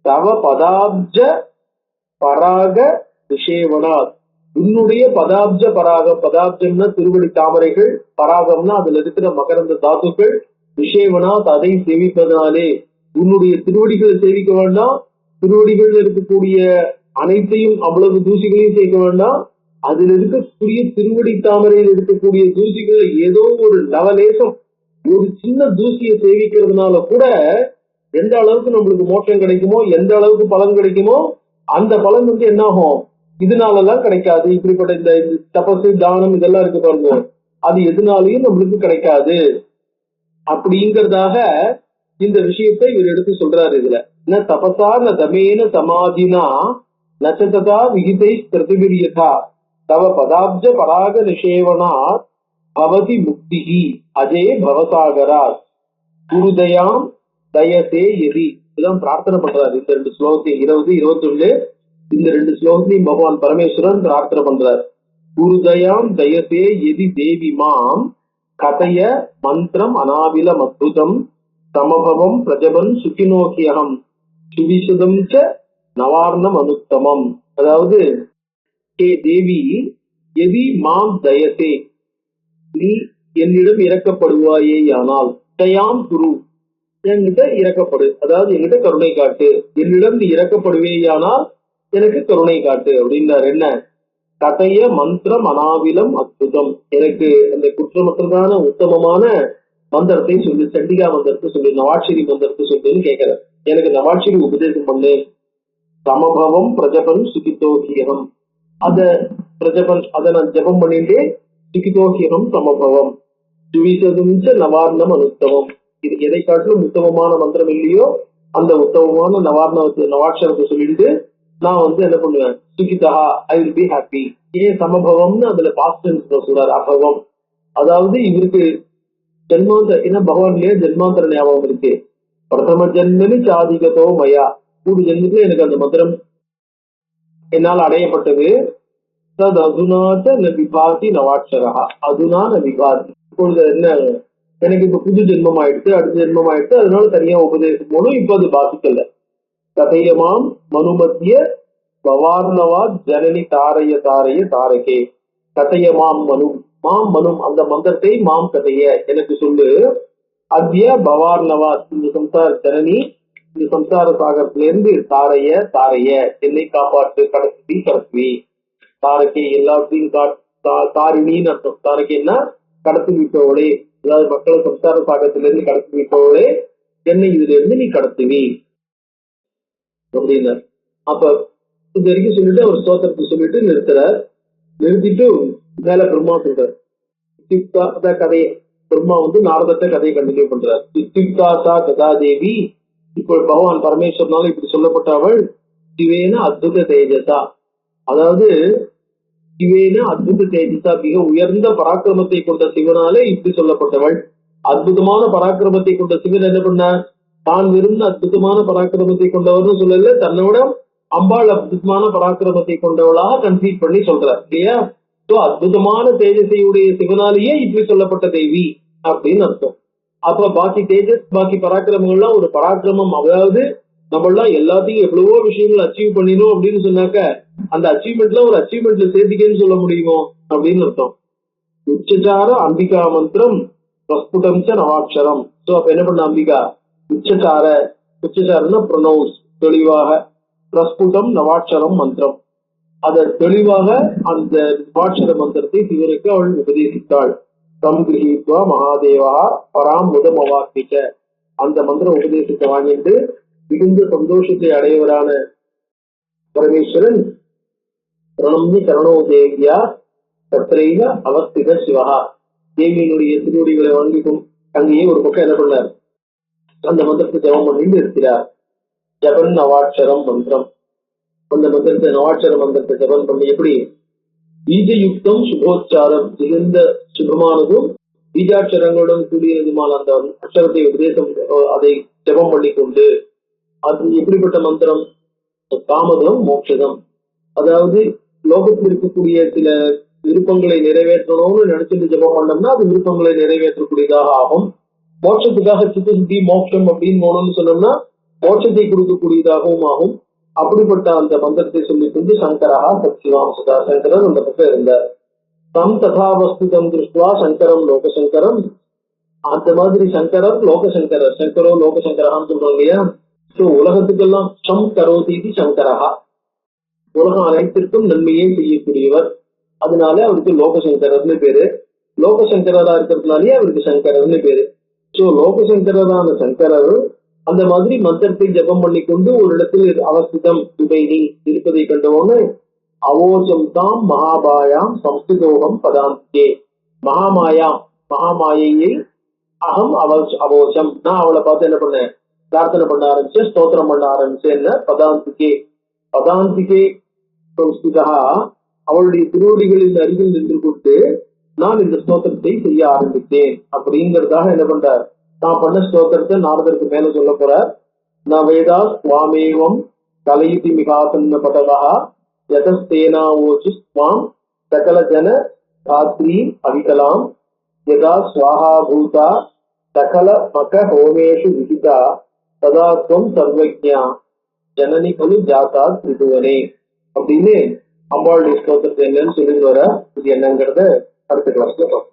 தவ பதாப்ஜ பராக விஷேவனாத், உன்னுடைய பதாப்ஜ பராக, பதாப்ஜம்னா திருவடி தாமரைகள், பராகம்னா அதுல இருக்கிற மகரந்த தாத்துக்கள், விஷேவனாத் அதை சேவிப்பதனாலே, உன்னுடைய திருவடிகளை சேவிக்க வேண்டாம், திருவடிகள் இருக்கக்கூடிய அனைத்தையும் அவ்வளவு தூசிகளையும் சேர்க்க வேண்டாம், அதில் இருக்கக்கூடிய திருவடி தாமரையில் இருக்கக்கூடிய தூசிகள் ஏதோ ஒரு லவலேசம், ஒரு சின்ன தூசியை சேவிக்கிறதுனால கூட எந்த அளவுக்கு நம்மளுக்கு மோட்சம் கிடைக்குமோ, எந்த அளவுக்கு பலன் கிடைக்குமோ, அந்த பலன் வந்து என்ன ஆகும், இதனாலலாம் கிடைக்காது. இப்படிப்பட்ட இந்த தபசு தானம் இதெல்லாம் இருக்கு பாருங்க, அது எதுனாலையும் நம்மளுக்கு கிடைக்காது அப்படிங்கிறதாக இந்த விஷயத்தை இவர் எடுத்து சொல்றாரு. இதுல ந தபசா ந தமேன சமாதினா நச்சதா விகிதை பிரதிபிரியதா தவ பதாப்ஜ பராக நிஷேவனா பவதி முக்திஹி அஜே பவசாகரா குருதயாம் தயசே எதி. இதுதான் பிரார்த்தனை பண்றாரு இந்த ரெண்டு ஸ்லோகத்தையும், 20, 21 இந்த ரெண்டு ஸ்லோகத்தையும் பகவான் பரமேஸ்வரன் பிரார்த்தனை பண்றார். குருதயாம் தயசே எதி தேவி மாம் கதைய மந்திரம் அனாவிலம் அத்புதம் சமபவம் பிரஜபன் சுகினோக்கியம் சுவிசதம் ச நவார்ணம் அனுத்தமம். அதாவது ஹே தேவி, எதி மாம் தயசே, நீ என்னிடம் இறக்கப்படுவாயே ஆனால், தயாம் குரு, என்கிட்ட இறக்கப்படு, அதாவது என்கிட்ட கருணை காட்டு, என்னிடம் நீ இறக்கப்படுவேயானால் எனக்கு கருணை காட்டு அப்படின்னார். என்ன, கதைய மந்திரம் அனாவிலம் அற்புதம், எனக்கு அந்த குற்றமற்றதான உத்தமமான மந்திரத்தை சொல்லு, சண்டிகா மந்திரத்தை சொல்லு, நவாட்சரி மந்திரத்தை சொல்லுன்னு கேட்கிறேன், எனக்கு நவாட்சரி உபதேசம் பண்ணு. சமபவம் பிரஜபன் சுகிதோகியம், அத பிரஜபன் அதை நான் ஜபம் பண்ணிட்டு, சுகிதோகியம் சமபவம் சுவிசதும் நவார்ணம் அனுத்தமம், இது எதை காட்டிலும் உத்தமமான மந்திரம் இல்லையோ அந்த உத்தமமான நவாட்சரத்தை சொல்லிட்டு நான் வந்து என்ன பண்ணுவேன், Sugitha I will be happy. ஏன் சமபவம்னு அதுல பாஸ்ட் டென்ஸ் சொல்றாரு, அபவம். அதாவது இவருக்கு ஜென்மாந்தர, ஏன்னா பகவான்லயே ஜென்மாந்தர ஞாபகம் இருக்கு, பிரதம ஜென்மனி சாதிகதோ மயா, கூடு ஜென்மத்துல எனக்கு அந்த மந்திரம் என்னால் அடையப்பட்டது. தது அதுனாத விபாதி நவாட்சரா, அதுனா விபாதி. இப்பொழுது என்ன, எனக்கு இப்ப புது ஜென்மம் ஆயிடுச்சு, அடுத்த ஜென்மம் ஆயிடுச்சு, அதனால தனியா உபதேசம் போனும், இப்ப அது பாதிக்கல. கதையமாம் மனுமத்திய பவார்ணவா ஜனனி தாரைய தாரைய தாரகே, கதையமாம் மனு, மாம் மனு, அந்த மந்திரத்தை மாம் கதைய எனக்கு சொல்லு. அத்திய பவார்ணவா, இந்த சம்சார ஜனனி, இந்த சம்சார சாகரத்திலிருந்து தாரைய தாரைய, என்னை காப்பாற்று, கடத்தி கடத்துவி. தாரகே எல்லாத்தையும் தாரிணின்னு அர்த்தம். தாரகேன்னா கடத்தி விட்டவளே, அதாவது மக்களை சம்சார சாகரத்திலிருந்து கடத்தி விட்டவளே, என்னை இதுல இருந்து நீ கடத்துவி அப்படின்னா. அப்ப இது வரைக்கும் சொல்லிட்டு அவர் ஸ்தோத்திரத்தை சொல்லிட்டு நிறுத்துறார். நிறுத்திட்டு மேல பிரம்மா சொல்றார். இத்தியுக்தா கதையை பிரம்மா நாரதத்தை கதையை கண்டினியூ பண்றார். இத்தியுக்தா கதா தேவி, இப்போ பகவான் பரமேஸ்வரனால இப்படி சொல்லப்பட்ட அவள் சிவேன அத்புத தேஜசா, அதாவது சிவேன அத்புத தேஜசா, மிக உயர்ந்த பராக்கிரமத்தை கொண்ட சிவனாலே இப்படி சொல்லப்பட்டவள். அற்புதமான பராக்கிரமத்தை கொண்ட சிவன் என்ன பண்ணார்? தான் விருந்த அற்புதமான பராக்கிரமத்தை கொண்டவர்னு சொல்லல, தன்னோட அம்பாள் அற்புதமான பராக்கிரமத்தை கொண்டவளாக கன்சீட் பண்ணி சொல்றார் இல்லையா? சோ அற்புதமான தேஜசையுடைய சிவனாலேயே இப்படி சொல்லப்பட்ட தேவி அப்படின்னு அர்த்தம். அப்ப பாக்கி தேஜஸ் பாக்கி பராக்கிரமங்கள்லாம் ஒரு பராக்கிரமம், அதாவது நம்மளாம் எல்லாத்தையும் எவ்வளவோ விஷயங்கள் அச்சீவ் பண்ணினோம் அப்படின்னு சொன்னாக்க அந்த அச்சீவ்மெண்ட்ல ஒரு அச்சீவ்மெண்ட்ல சேர்த்திக்கன்னு சொல்ல முடியுமோ அப்படின்னு அர்த்தம். உச்சசார அம்பிகா மந்திரம் பிரஸ்புடம் ச நவாட்சரம். சோ அப்ப என்ன பண்ண அம்பிகா? உச்சசாரம்னா ப்ரொனவுன்ஸ், தெளிவாக, பிரஸ்புடம் நவாட்சரம் மந்திரம், அத தெளிவாக அந்த நவாட்சர மந்திரத்தை சிவனுக்கு அவள் உபதேசித்தாள். சம்பிரஹீத்வா மகாதேவா பராம் முதம் அவார்த்திக்க, அந்த மந்திர உபதேசத்தை வாங்கிட்டு மிகுந்த சந்தோஷத்தை அடையவரான பரமேஸ்வரன் பிரணம்ய சரணோ தேவியா தத்ரைவ அவஸ்தித சிவஹா, தேவியினுடைய திருவடிகளை வாங்கிக்கும் அங்கேயே ஒரு பக்கம் என்ன பண்ணார்? அந்த மந்திரத்தை ஜபம் பண்ணிட்டு இருக்கிறார். ஜபன் நவாட்சரம் மந்திரம், அந்த மந்திரத்தை நவாட்சர மந்திரத்தை ஜபம் பண்ணி எப்படி பீஜயுக்தம் சுபோச்சாரம், மிகுந்த சுபமானதும் பீஜாட்சரங்களுடன் கூடியதுமான அந்த அக்ஷரத்தை உபதேசம், அதை ஜபம் பண்ணி கொண்டு, அது எப்படிப்பட்ட மந்திரம்? காமதம் மோட்சதம், அதாவது லோகத்தில் இருக்கக்கூடிய சில விருப்பங்களை நிறைவேற்றணும்னு நினைச்சிட்டு ஜபம் பண்ணோம்னா அது விருப்பங்களை நிறைவேற்றக்கூடியதாக ஆகும். மோட்சத்துக்காக சித்தசுத்தி மோட்சம் அப்படின்னு போனோம்னு சொன்னோம்னா மோட்சத்தை கொடுக்கக்கூடியதாகவும் ஆகும். அப்படிப்பட்ட அந்த மந்திரத்தை சொல்லிக் கொண்டு சங்கரா சத்சிவாம் சதா, சங்கரன் அந்த பக்கம் இருந்தார். தம் ததாவஸ்துதம் திருஷ்டுவா சங்கரம் லோகசங்கரம், அந்த மாதிரி சங்கரர் லோகசங்கரர், சங்கரோ லோகசங்கரான்னு சொல்றோம் இல்லையா? சோ உலகத்துக்கெல்லாம் சம் கரோதி சங்கரஹா, உலகம் அனைத்திற்கும் நன்மையே செய்யக்கூடியவர், அதனால அவருக்கு லோகசங்கரர்னு பேரு. லோகசங்கரரா இருக்கிறதுனாலே அவருக்கு சங்கரர்னு பேரு. சோ லோகசங்கரரான சங்கரர் அந்த மாதிரி மந்திரத்தை ஜபம் பண்ணி கொண்டு ஒரு இடத்தில் அவஸ்திதம் துபைனி இருப்பதை கண்டவோன்னு அவோசம் தாம் மகாபாயாம் சம்ஸ்கிருதோகம் பதாந்தே, மகாமாயாம் மகாமாயையை அகம் அவோசம், நான் அவளை பார்த்து என்ன பண்ணேன்? பிரார்த்தனை பண்ண ஆரம்பிச்சேன், ஸ்தோத்திரம் பண்ண ஆரம்பிச்சேன். பதாந்திகே, பதாந்திகே சம்ஸ்கிருதா, அவளுடைய திருவடிகளின் அருகில் நின்று கொண்டு நான் இந்த ஸ்தோத்திரத்தை செய்ய ஆரம்பித்தேன் அப்படிங்கிறதாக என்ன பண்றார்? நான் பண்ண ஸ்தோத்திரத்தை நாரதருக்கு மேல சொல்ல போறார். நான் வேதா சுவாமேவம் கலையுதி மிகாசன்ன படவா யதஸ்தேனா ஓச்சு ஸ்வாம் சகல ஜன ராத்திரி அவிகலாம் யதா ஸ்வாஹா பூதா சகல மக ஹோமேஷு விஹிதா ததாத்வம் சர்வஜ்ஞா ஜனனி கலு ஜாதா திரிதுவனே அப்படின்னு அம்பாளுடைய ஸ்தோத்திரத்தை என்னன்னு சொல்லிட்டு வர, இது என்னங்கிறத அடுத்த கிளாஸ்ல பார்ப்போம்.